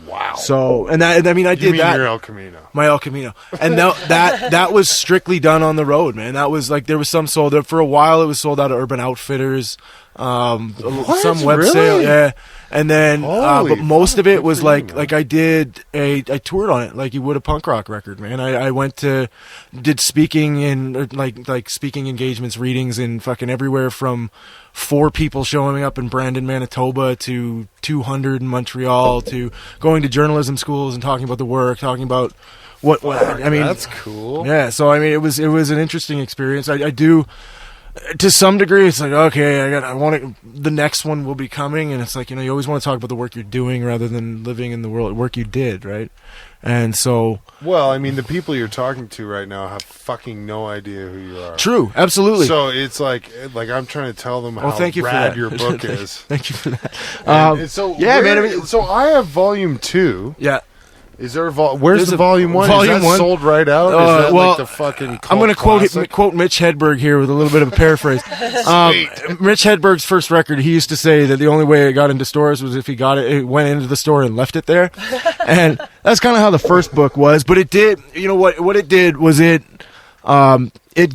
Wow. So, and that, I mean, I you did mean that. your El Camino? My El Camino, and that was strictly done on the road, man. That was like there was some sold out for a while. It was sold out of Urban Outfitters, some web Really? sale, yeah. And then, Holy but most of it fuck, was good for you, like I toured on it like you would a punk rock record, man. I did speaking and like speaking engagements, readings in fucking everywhere from 4 people showing up in Brandon, Manitoba to 200 in Montreal to going to journalism schools and talking about the work, talking about what I mean. That's cool. Yeah, so I mean, it was an interesting experience. I do, to some degree, it's like okay, I want to. The next one will be coming, and it's like you always want to talk about the work you're doing rather than living in the work you did, right? And so, Well, I mean, the people you're talking to right now have fucking no idea who you are. true, absolutely. So it's like I'm trying to tell them how thank you for rad that. your book is. Thank you for that. And so yeah, man, I mean- so I have volume 2. Yeah. Is there where's There's the a- volume 1? volume Is that 1? sold right out? Is that well, like the fucking I'm going to classic? quote Mitch Hedberg here with a little bit of a paraphrase. Mitch Hedberg's first record, he used to say that the only way it got into stores was if he it went into the store and left it there. And that's kind of how the first book was. But it did, what it did was it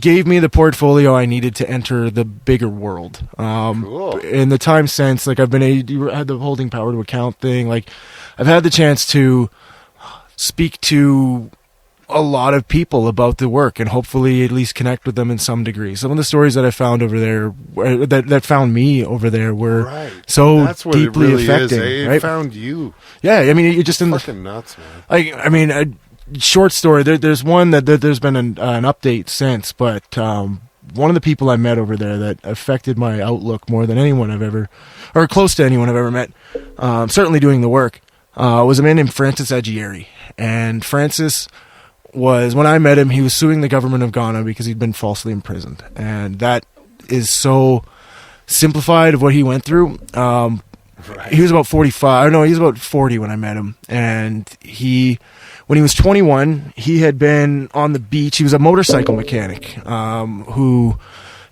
gave me the portfolio I needed to enter the bigger world. Cool. In the time since, like you had the holding power to account thing. Like I've had the chance to speak to a lot of people about the work and hopefully at least connect with them in some degree. Some of the stories that I found over there, that found me over there, were Right. so That's what deeply it really affecting. is. It right? found you. Yeah, I mean, you're just in the Fucking nuts, man. like. I mean, short story. There's one that there's been an update since, but one of the people I met over there that affected my outlook more than anyone I've ever, or close to anyone I've ever met, certainly doing the work, was a man named Francis Agieri. And Francis was, when I met him, he was suing the government of Ghana because he'd been falsely imprisoned. And that is so simplified of what he went through. He was about 45. No, he was about 40 when I met him. And when he was 21, he had been on the beach. He was a motorcycle mechanic who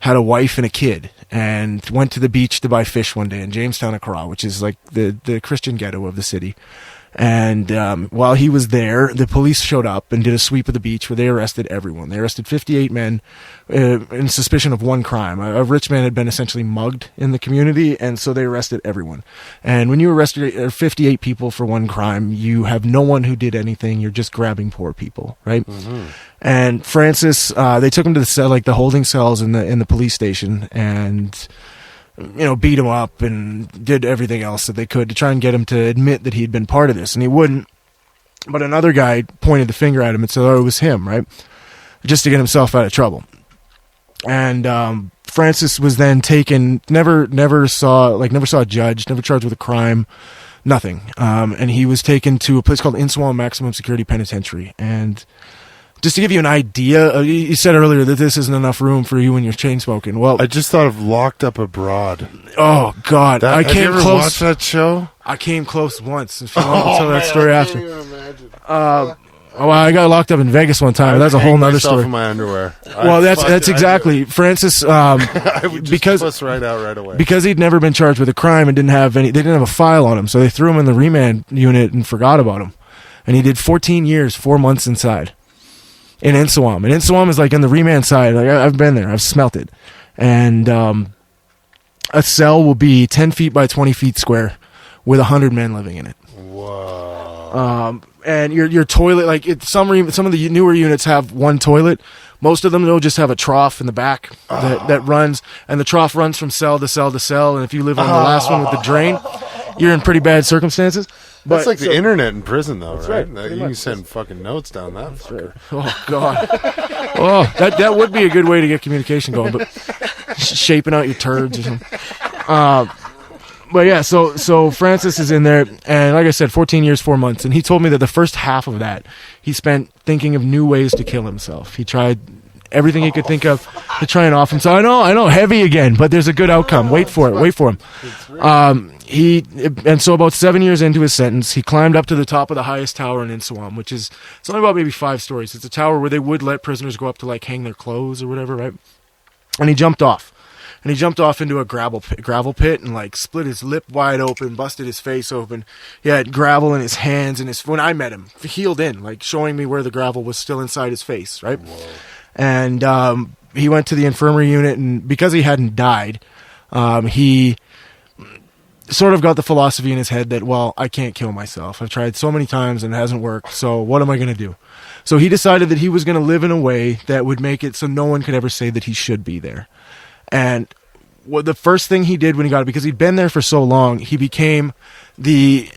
had a wife and a kid, and went to the beach to buy fish one day in Jamestown, Accra, which is like the Christian ghetto of the city. And while he was there, the police showed up and did a sweep of the beach where they arrested everyone. They arrested 58 men in suspicion of one crime. A rich man had been essentially mugged in the community, and so they arrested everyone. And when you arrest 58 people for one crime, you have no one who did anything. You're just grabbing poor people, right? Mm-hmm. And Francis, they took him to the cell, like the holding cells in the police station, and beat him up and did everything else that they could to try and get him to admit that he'd been part of this, and he wouldn't. But another guy pointed the finger at him and said, "Oh, it was him," right? Just to get himself out of trouble. And Francis was then taken. Never saw a judge. Never charged with a crime. Nothing. And he was taken to a place called Insawam Maximum Security Penitentiary. And just to give you an idea, you said earlier that this isn't enough room for you when you're chain smoking. Well, I just thought of Locked Up Abroad. Oh God, I came have you ever close. watched that show? I came close once. If you want to tell that story I after. can't even imagine. I got locked up in Vegas one time. That's a whole nother story. In my underwear. Well, that's exactly Francis. I would just because puss right out right away. Because he'd never been charged with a crime and they didn't have a file on him, so they threw him in the remand unit and forgot about him. And he did 14 years, 4 months inside. In Insawam. And Insawam is like in the remand side. Like I've been there. I've smelt it. And a cell will be 10 feet by 20 feet square with 100 men living in it. Whoa. And your toilet, like some of the newer units have one toilet. Most of them, they'll just have a trough in the back that runs. And the trough runs from cell to cell to cell. And if you live on the last one with the drain, you're in pretty bad circumstances. That's like the internet in prison, though, right? right. You can send fucking notes down that fucker. Oh, God. Oh, that would be a good way to get communication going, but shaping out your turds or something. But yeah, so Francis is in there, and like I said, 14 years, 4 months, and he told me that the first half of that, he spent thinking of new ways to kill himself. He tried everything he could think of to try and off himself. I know, heavy again, but there's a good outcome. Wait for him. So about 7 years into his sentence, he climbed up to the top of the highest tower in Insawam, which is, it's only about maybe 5 stories. It's a tower where they would let prisoners go up to like hang their clothes or whatever, right? And he jumped off. And he jumped off into a gravel pit and like split his lip wide open, busted his face open. He had gravel in his hands and when I met him, healed in, like showing me where the gravel was still inside his face, right? Whoa. And he went to the infirmary unit, and because he hadn't died, he sort of got the philosophy in his head that, well, I can't kill myself. I've tried so many times and it hasn't worked, so what am I going to do? So he decided that he was going to live in a way that would make it so no one could ever say that he should be there. And the first thing he did when he got it, because he'd been there for so long, he became the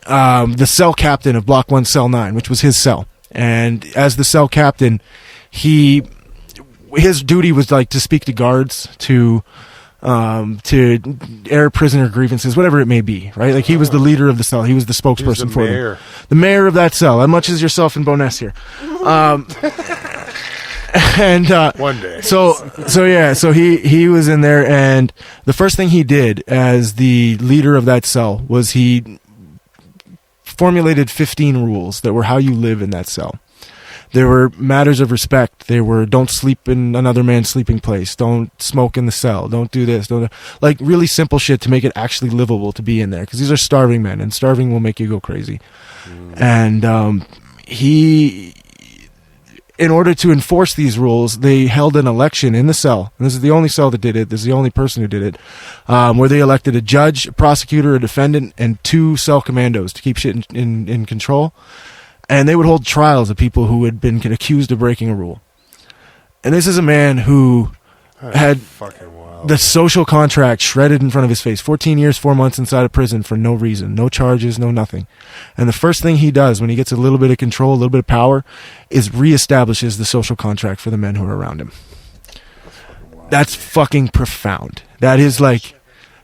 cell captain of Block 1, Cell 9, which was his cell. And as the cell captain, his duty was like to speak to guards, to air prisoner grievances, whatever it may be, right? Like he was the leader of the cell. He was the spokesperson for them. The mayor of that cell, as much as yourself and Boness here. And one day. So he was in there, and the first thing he did as the leader of that cell was he formulated 15 rules that were how you live in that cell. There were matters of respect. They were, don't sleep in another man's sleeping place. Don't smoke in the cell. Don't do this. Like really simple shit to make it actually livable to be in there. Because these are starving men, and starving will make you go crazy. And in order to enforce these rules, they held an election in the cell. And this is the only cell that did it. This is the only person who did it. Where they elected a judge, a prosecutor, a defendant, and 2 cell commandos to keep shit in control. And they would hold trials of people who had been accused of breaking a rule. And this is a man who had... Fucking wild. The social contract shredded in front of his face. 14 years, 4 months inside of prison for no reason. No charges, no nothing. And the first thing he does when he gets a little bit of control, a little bit of power, is reestablishes the social contract for the men who are around him. That's fucking profound. That is like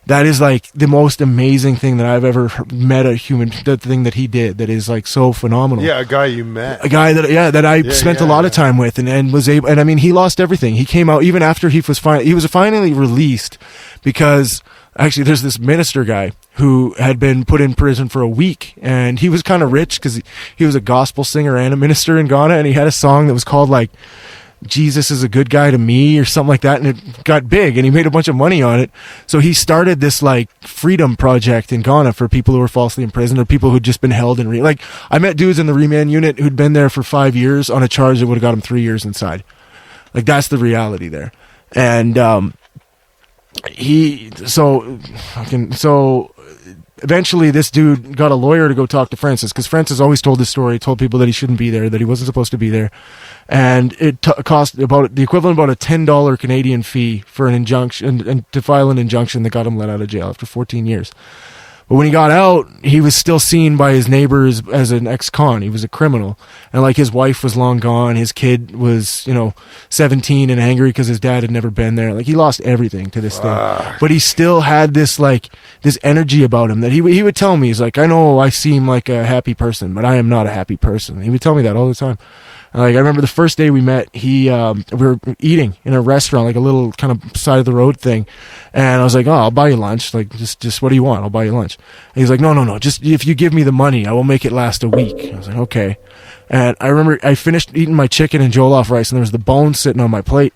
the most amazing thing that I've ever met a human. The thing that he did that is like so phenomenal. Yeah, a guy you met. A guy that I spent a lot of time with and was able. And I mean, he lost everything. He came out even after he was finally released because actually there's this minister guy who had been put in prison for a week, and he was kind of rich because he was a gospel singer and a minister in Ghana, and he had a song that was called like Jesus is a good guy to me or something like that, and it got big and he made a bunch of money on it. So he started this like freedom project in Ghana for people who were falsely imprisoned or people who'd just been held in like I met dudes in the remand unit who'd been there for 5 years on a charge that would have got them 3 years inside. Like that's the reality there. And eventually this dude got a lawyer to go talk to Francis because Francis always told this story, told people that he shouldn't be there, that he wasn't supposed to be there. And it cost about the equivalent of about a $10 Canadian fee for an injunction and to file an injunction that got him let out of jail after 14 years. But when he got out, he was still seen by his neighbors as an ex-con. He was a criminal. And like his wife was long gone. His kid was, 17 and angry because his dad had never been there. Like he lost everything to this thing. But he still had this this energy about him that he would tell me. He's like, I know I seem like a happy person, but I am not a happy person. He would tell me that all the time. Like I remember the first day we met, we were eating in a restaurant, like a little kind of side of the road thing, and I was like, "Oh, I'll buy you lunch. Like, just what do you want? I'll buy you lunch." And he's like, "No. Just if you give me the money, I will make it last a week." I was like, "Okay." And I remember I finished eating my chicken and jollof rice, and there was the bones sitting on my plate,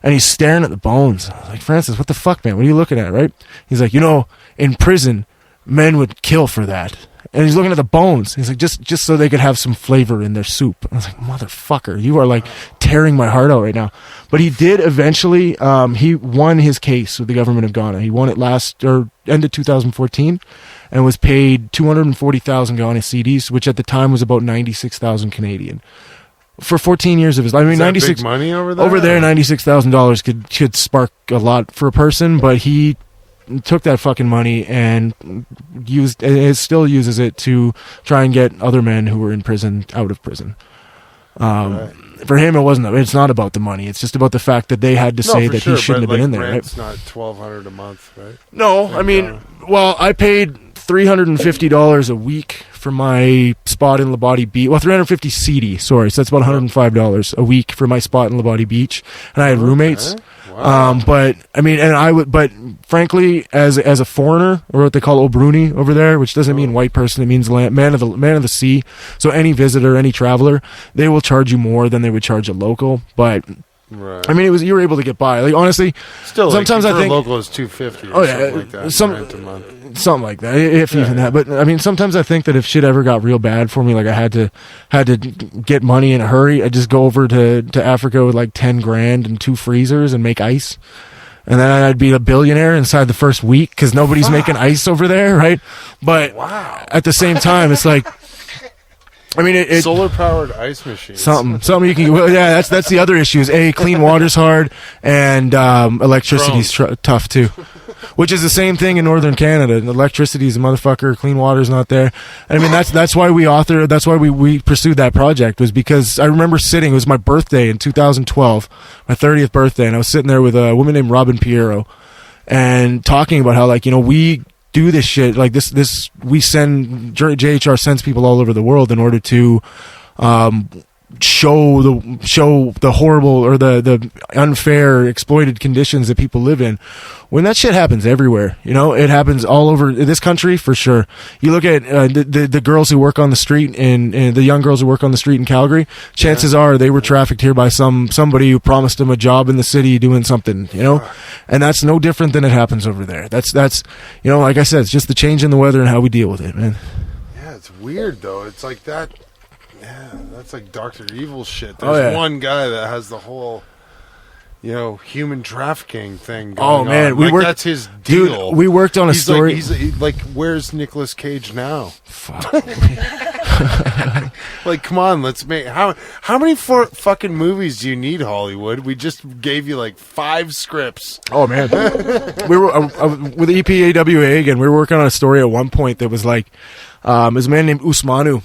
and he's staring at the bones. I was like, "Francis, what the fuck, man? What are you looking at?" Right? He's like, in prison, men would kill for that. And he's looking at the bones. He's like, just so they could have some flavor in their soup. I was like, motherfucker, you are like tearing my heart out right now. But he did eventually, he won his case with the government of Ghana. He won it end of 2014 and was paid 240,000 Ghana cedis, which at the time was about 96,000 Canadian. For 14 years of his life. I mean, 96 big money over there? Over there, $96,000 could spark a lot for a person, but he took that fucking money and still uses it to try and get other men who were in prison out of prison. Right. For him, it's not about the money. It's just about the fact that they had to say that he shouldn't have been in there. Right? It's not $1,200 a month, right? No, I mean, I paid $350 a week for my spot in Labadi Beach. Well, 350 CD, sorry. So that's about $105 a week for my spot in Labadi Beach. And I had roommates. Wow. But I mean, but frankly, as a foreigner, or what they call Obruni over there, which doesn't mean white person, it means man of the sea. So any visitor, any traveler, they will charge you more than they would charge a local. But right. I mean, you were able to get by. Like honestly, still sometimes like, I think a local is $250. Oh yeah, something like that. Rent a month. Something like that, if even that. But I mean, sometimes I think that if shit ever got real bad for me, like I had to get money in a hurry, I'd just go over to Africa with like 10 grand and 2 freezers and make ice, and then I'd be a billionaire inside the first week because nobody's making ice over there, right? But at the same time, it's like, I mean, it solar powered ice machines. Something you can. Well, yeah, that's the other issue. Is clean water's hard and electricity's tough too. Which is the same thing in northern Canada. Electricity is a motherfucker. Clean water's not there. I mean, that's why we pursued that project, was because I remember sitting. It was my birthday in 2012, my 30th birthday, and I was sitting there with a woman named Robin Piero, and talking about how we do this shit like this. We send JHR sends people all over the world in order to show the horrible or the unfair exploited conditions that people live in. When that shit happens everywhere, it happens all over this country for sure. You look at the girls who work on the street and the young girls who work on the street in Calgary. Chances are they were trafficked here by somebody who promised them a job in the city doing something, and that's no different than it happens over there. That's like I said, it's just the change in the weather and how we deal with it, man. Yeah, it's weird though. It's like that. Yeah, that's like Dr. Evil shit. There's one guy that has the whole, human trafficking thing going on. That's his deal. Dude, we worked on a story. He's like, where's Nicolas Cage now? Fuck. Like, come on, let's make how many fucking movies do you need, Hollywood? We just gave you like 5 scripts. Oh man, we were with EPAWA again. We were working on a story at one point that was like, there's a man named Usmanu,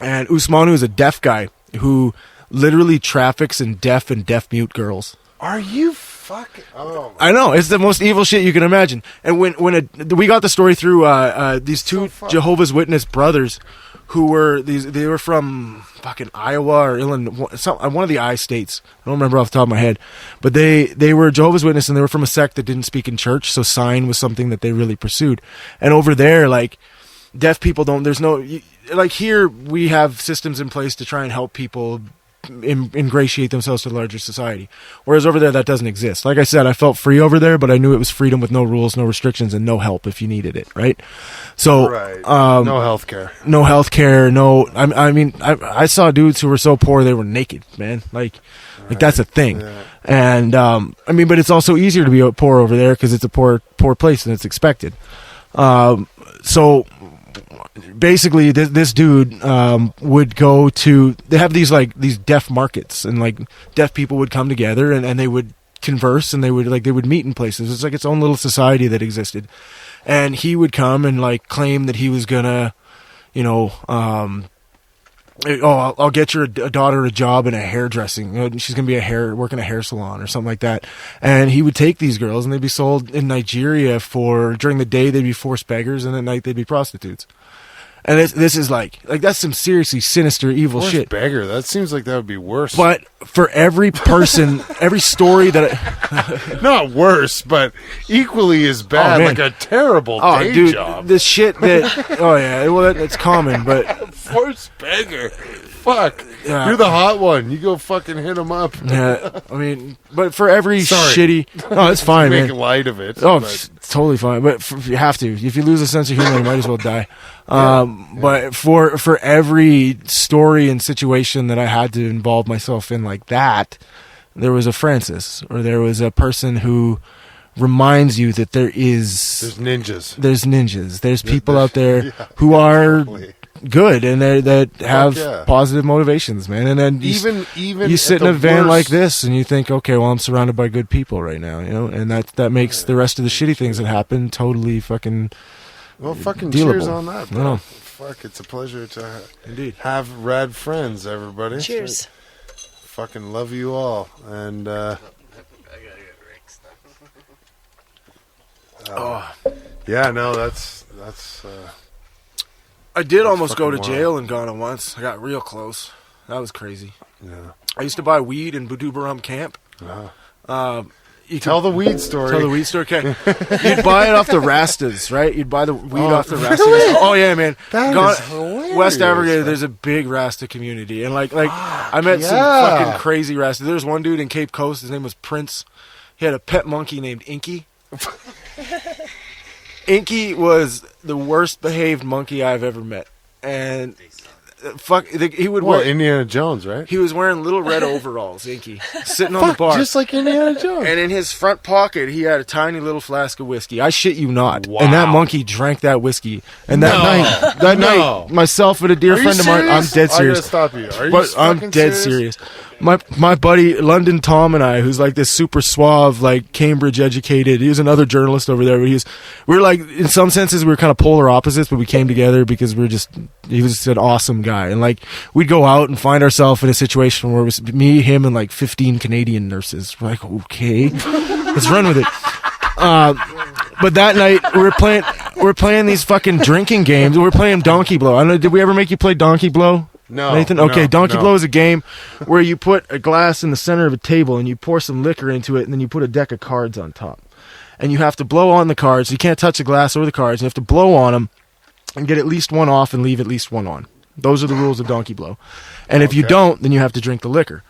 and Usmanu is a deaf guy who literally traffics in deaf and deaf mute girls. Are you fucking? Oh, I know, it's the most evil shit you can imagine. And when we got the story through these two Jehovah's Witness brothers, who were they were from fucking Iowa or Illinois, one of the I states. I don't remember off the top of my head, but they were Jehovah's Witness, and they were from a sect that didn't speak in church, so sign was something that they really pursued. And over there, like, deaf people don't. There's no, like, here we have systems in place to try and help people ingratiate themselves to the larger society, whereas over there that doesn't exist. Like I said, I felt free over there, but I knew it was freedom with no rules, no restrictions, and no help if you needed it, right? So no healthcare, I mean I saw dudes who were so poor they were naked, man. Like that's a thing. Yeah. And I mean, but it's also easier to be poor over there because it's a poor place and it's expected. So basically this dude would go to, they have these deaf markets, and like deaf people would come together and they would converse, and they would meet in places. It's like its own little society that existed. And he would come and like claim that he was gonna, I'll get your daughter a job in a hairdressing. She's gonna be work in a hair salon or something like that. And he would take these girls, and they'd be sold in Nigeria during the day they'd be forced beggars, and at night they'd be prostitutes. And this is like that's some seriously sinister, evil shit. Beggar. That seems like that would be worse. But for every person, every story that not worse, but equally as bad, like a terrible day job. This shit that it's common, but forced beggar. Fuck. Yeah. You're the hot one. You go fucking hit him up. Yeah, I mean, but for every shitty... No, it's fine, man. Making light of it. Oh, it's totally fine. But you have to. If you lose a sense of humor, you might as well die. But for every story and situation that I had to involve myself in like that, there was a Francis, or there was a person who reminds you that there's ninjas. There's ninjas. There's people out there who are... good, and that have positive motivations, man. And then even you sit in a van like this and you think, okay, well, I'm surrounded by good people right now, and that makes the rest of the shitty things that happen totally fucking fucking dealable. Cheers on that, bro. Fuck, it's a pleasure to indeed have rad friends, everybody. Cheers. Fucking love you all, and that's I did almost go to jail in Ghana once. I got real close. That was crazy. Yeah. I used to buy weed in Budubaram camp. Tell the weed story. Tell the weed story. Okay. You'd buy it off the Rastas, right? You'd buy the weed off the Rastas. Really? Oh yeah, man. That is hilarious. West Africa, there's a big Rasta community, and I met some fucking crazy Rastas. There was one dude in Cape Coast. His name was Prince. He had a pet monkey named Inky. Inky was the worst behaved monkey I've ever met, and he would wear Indiana Jones, right? He was wearing little red overalls, Inky, sitting on the bar, just like Indiana Jones. And in his front pocket, he had a tiny little flask of whiskey. I shit you not. Wow. And that monkey drank that whiskey. And that night, myself and a dear friend of mine, I'm dead serious. I gotta stop you. Are you I'm dead serious. My buddy London Tom and I, who's like this super suave, like Cambridge educated, he was another journalist over there, but we were like, in some senses we were kind of polar opposites, but we came together because he was just an awesome guy. And like we'd go out and find ourselves in a situation where it was me, him, and like 15 Canadian nurses. We're like, okay, let's run with it. But that night we were playing these fucking drinking games. We were playing Donkey Blow. I don't know, did we ever make you play Donkey Blow? No, Nathan? Okay, Donkey no. Blow is a game where you put a glass in the center of a table and you pour some liquor into it, and then you put a deck of cards on top. And you have to blow on the cards. You can't touch the glass or the cards. You have to blow on them and get at least one off and leave at least one on. Those are the rules of Donkey Blow. And if you don't, then you have to drink the liquor.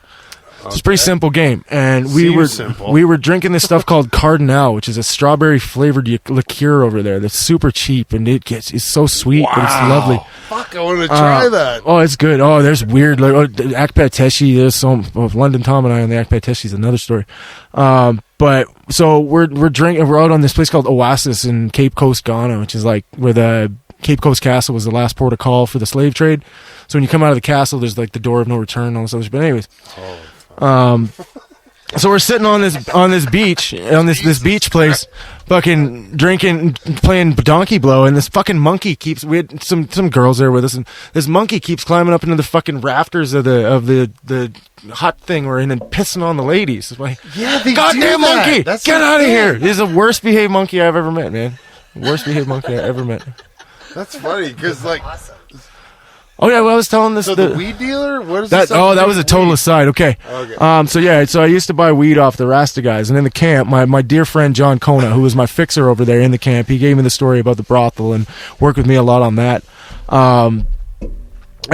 It's a pretty simple game, and we were drinking this stuff called Cardinal, which is a strawberry flavored liqueur over there. That's super cheap, and it's so sweet, but it's lovely. Fuck, I want to try that. Oh, it's good. Oh, there's weird Akpateshi. There's some London Tom and I on the Akpateshi is another story. But so we're drinking. We're out on this place called Oasis in Cape Coast, Ghana, which is like where the Cape Coast Castle was the last port of call for the slave trade. So when you come out of the castle, there's like the door of no return and all this other shit. But anyways, so we're sitting on this beach, on this beach place, fucking drinking, playing donkey blow, and this fucking monkey we had some girls there with us, and this monkey keeps climbing up into the fucking rafters of the hut thing we're in and pissing on the ladies. It's like, Yeah, they goddamn do that. monkey, That's get the out of thing. here! He's the worst behaved monkey I've ever met, man. Worst behaved monkey I ever met. That's funny because like, Oh yeah, well I was telling this so the weed dealer. What is that? this Oh, that was a total aside. Okay. Okay. So I used to buy weed off the Rasta guys, and in the camp, my dear friend John Kona, who was my fixer over there in the camp, he gave me the story about the brothel and worked with me a lot on that. And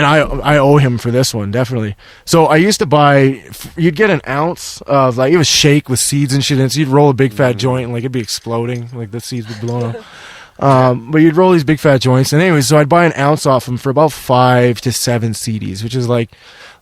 I owe him for this one, definitely. So I used to buy, you'd get an ounce of, like, it was shake with seeds and shit in it, so you'd roll a big fat joint and, like, it'd be exploding, like the seeds would be blown up. But you'd roll these big fat joints, and anyways, so I'd buy an ounce off them for about 5 to 7 CDs, which is like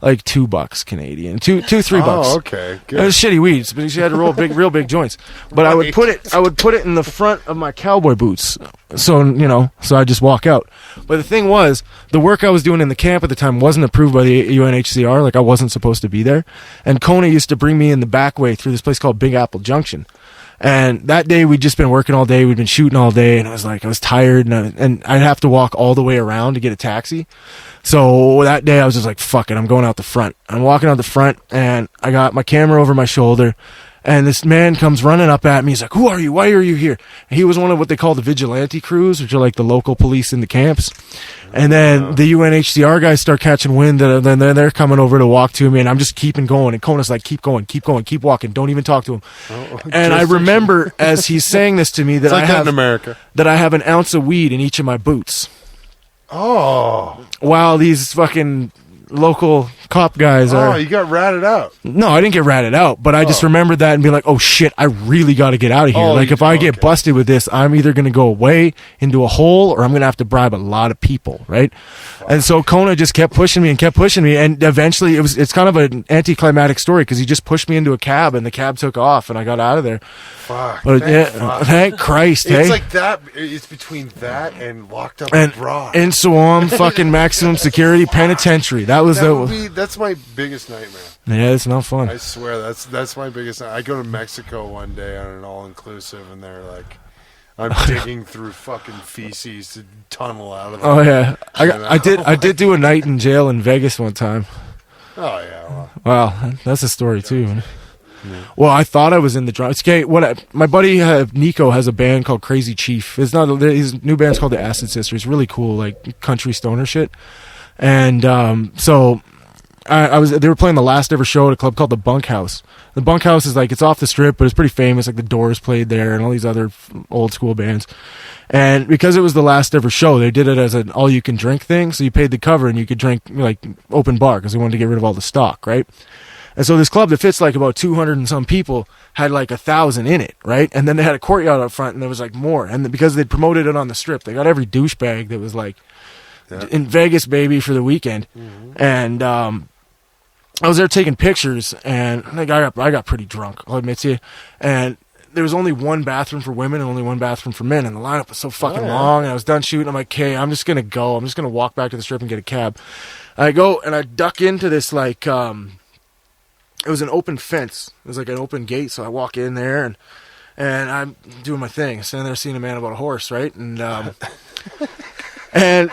$2 Canadian, $3. Oh, okay, It good. was shitty weeds, but you had to roll real big joints. But I would put it in the front of my cowboy boots, so I just walk out. But the thing was, the work I was doing in the camp at the time wasn't approved by the UNHCR. Like I wasn't supposed to be there. And Kona used to bring me in the back way through this place called Big Apple Junction. And that day we'd just been working all day. We'd been shooting all day, and I was tired, and I'd have to walk all the way around to get a taxi. So that day I was just like, fuck it, I'm going out the front. I'm walking out the front, and I got my camera over my shoulder, and this man comes running up at me. He's like, who are you? Why are you here? And he was one of what they call the vigilante crews, which are like the local police in the camps. And then the UNHCR guys start catching wind that then they're coming over to walk to me, and I'm just keeping going. And Kona's like, keep going, keep walking. Don't even talk to him. And I remember as he's saying this to me that It's like that in America. that I have an ounce of weed in each of my boots. Oh, While these fucking local cop guys are. you got ratted out. No, I didn't get ratted out, but I just remembered that and be like, oh shit, I really got to get out of here. Like if I get busted with this, I'm either going to go away into a hole or I'm going to have to bribe a lot of people, right? And so Kona just kept pushing me, and eventually it's kind of an anticlimactic story because he just pushed me into a cab and the cab took off and I got out of there. Fuck. But Fuck. thank Christ, It's hey. like that. It's between that and locked up And abroad. in Suam, fucking maximum security penitentiary. That's my biggest nightmare. Yeah, it's not fun. I swear that's my biggest. I go to Mexico one day on an all-inclusive, and they're like, I'm digging through fucking feces to tunnel out of them. Oh yeah, I did do a night in jail in Vegas one time. Oh yeah. Well, Wow, that's a story too. Well, I thought I was in the drums. Okay, my buddy Nico has a band called Crazy Chief. His new band's called the Acid Sisters. Really cool, like country stoner shit. And so they were playing the last ever show at a club called the Bunkhouse. The Bunkhouse is like, it's off the strip, but it's pretty famous. Like the Doors played there and all these other old school bands. And because it was the last ever show, they did it as an all you can drink thing. So you paid the cover and you could drink like open bar because they wanted to get rid of all the stock, right? And so this club that fits like about 200 and some people had like 1,000 in it, right? And then they had a courtyard up front and there was like more. And because they'd promoted it on the strip, they got every douchebag that was like in Vegas, baby, for the weekend. Mm-hmm. And I was there taking pictures, and I got pretty drunk, I'll admit to you. And there was only one bathroom for women and only one bathroom for men, and the lineup was so fucking long, and I was done shooting. I'm like, okay, I'm just going to go. I'm just going to walk back to the strip and get a cab. I go, and I duck into this, like, it was an open fence. It was like an open gate, so I walk in there, and I'm doing my thing. Standing there seeing a man about a horse, right? And and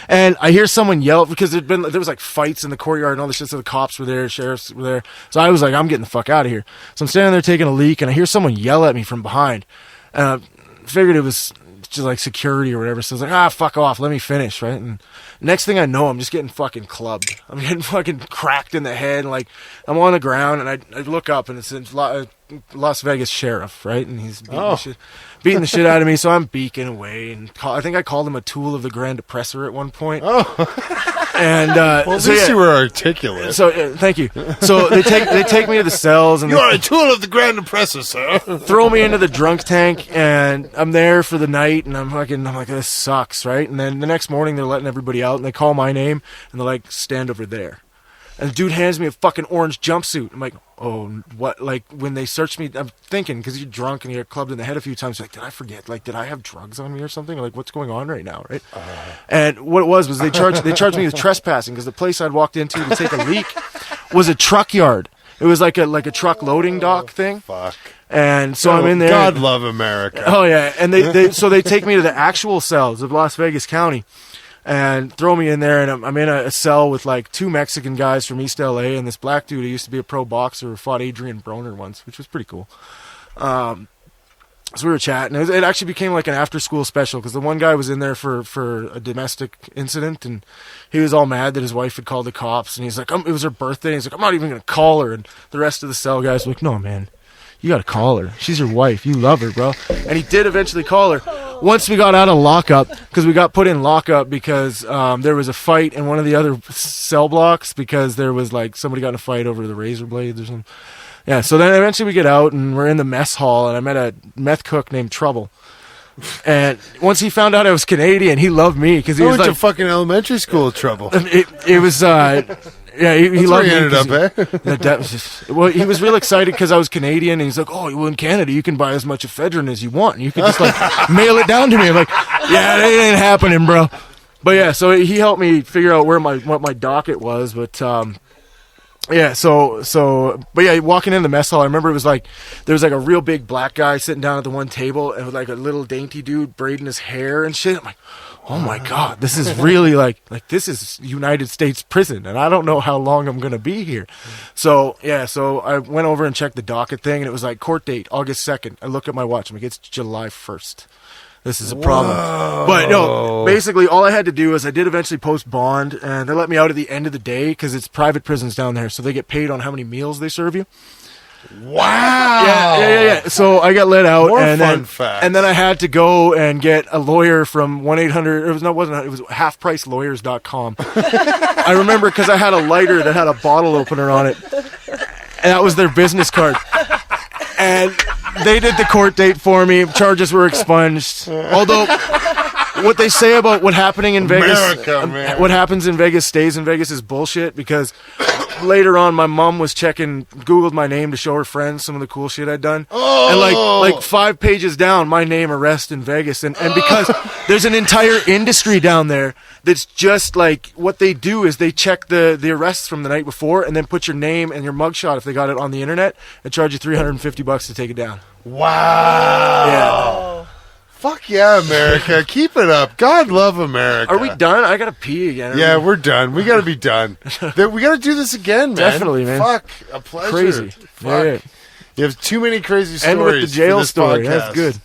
and I hear someone yell because there was like fights in the courtyard and all this shit. So the cops were there, sheriffs were there. So I was like, I'm getting the fuck out of here. So I'm standing there taking a leak, and I hear someone yell at me from behind. And I figured it was just like security or whatever. So I was like, fuck off, let me finish, right? And next thing I know, I'm just getting fucking clubbed. I'm getting fucking cracked in the head. And like I'm on the ground, and I look up, and it's Las Vegas sheriff, right? And he's beating the shit out of me. So I'm beaking away, and I think I called him a tool of the Grand Oppressor at one point. And well, at least you were articulate. So thank you. So they take me to the cells, and you are a tool of the Grand Oppressor, sir. Throw me into the drunk tank, and I'm there for the night, and I'm like, this sucks, right? And then the next morning they're letting everybody out, and they call my name, and they're like, stand over there. And the dude hands me a fucking orange jumpsuit. I'm like, what? Like when they searched me, I'm thinking because you're drunk and you're clubbed in the head a few times. Like, did I forget? Like, did I have drugs on me or something? Like, what's going on right now? Right? And what it was they charged me with trespassing because the place I'd walked into to take a leak was a truck yard. It was like a truck loading dock thing. Fuck. And so I'm in there. God love America. Oh yeah, and they take me to the actual cells of Las Vegas County. And throw me in there, and I'm in a cell with like 2 Mexican guys from East LA and this black dude who used to be a pro boxer who fought Adrian Broner once, which was pretty cool. So we were chatting. It actually became like an after-school special because the one guy was in there for a domestic incident, and he was all mad that his wife had called the cops, and he's like, it was her birthday. And he's like, I'm not even going to call her. And the rest of the cell guys were like, no, man. You got to call her. She's your wife. You love her, bro. And he did eventually call her. Once we got out of lockup, because we got put in lockup because there was a fight in one of the other cell blocks because there was like somebody got in a fight over the razor blades or something. Yeah, so then eventually we get out and we're in the mess hall and I met a meth cook named Trouble. And once he found out I was Canadian, he loved me because he was went like to fucking elementary school trouble. It was yeah, he loved me. Ended up, that was just, well, he was real excited because I was Canadian, and he's like, "Oh, well, in Canada, you can buy as much ephedrine as you want, and you can just like mail it down to me." I'm like, "Yeah, that ain't happening, bro." But yeah, so he helped me figure out what my docket was, but yeah, but yeah, walking in the mess hall, I remember it was like there was like a real big black guy sitting down at the one table, and with like a little dainty dude braiding his hair and shit. I'm like, oh my God, this is really like this is United States prison, and I don't know how long I'm gonna be here. So yeah, so I went over and checked the docket thing, and it was like court date August 2nd. I look at my watch, I'm like, it's July 1st. This is a problem. But no, basically all I had to do is I did eventually post bond, and they let me out at the end of the day because it's private prisons down there, so they get paid on how many meals they serve you. Wow. Yeah. So I got let out, More and fun then facts. and then I had to go and get a lawyer from 1-800. It was halfpricelawyers.com. I remember because I had a lighter that had a bottle opener on it, and that was their business card. And they did the court date for me. Charges were expunged. Although what they say about what happening in Vegas, what happens in Vegas stays in Vegas is bullshit because later on my mom was Googled my name to show her friends some of the cool shit I'd done. And like 5 pages down, my name arrest in Vegas. And because there's an entire industry down there that's just like what they do is they check the arrests from the night before and then put your name and your mugshot if they got it on the internet and charge you $350 to take it down. Wow. Yeah. Fuck yeah, America. Keep it up. God love America. Are we done? I gotta pee again. Yeah, we're done. We gotta be done. We gotta do this again, man. Definitely, man. Fuck. A pleasure. Crazy. Fuck. Yeah. You have too many crazy stories. And with the jail for this story. podcast. That's good.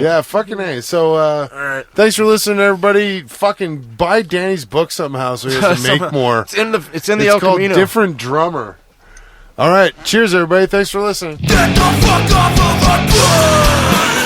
Yeah, fucking A. So, all right. Thanks for listening, everybody. Fucking buy Danny's book somehow so he has to make more. It's in the It's El called Camino. Different Drummer. All right. Cheers, everybody. Thanks for listening. Get the fuck off of our board!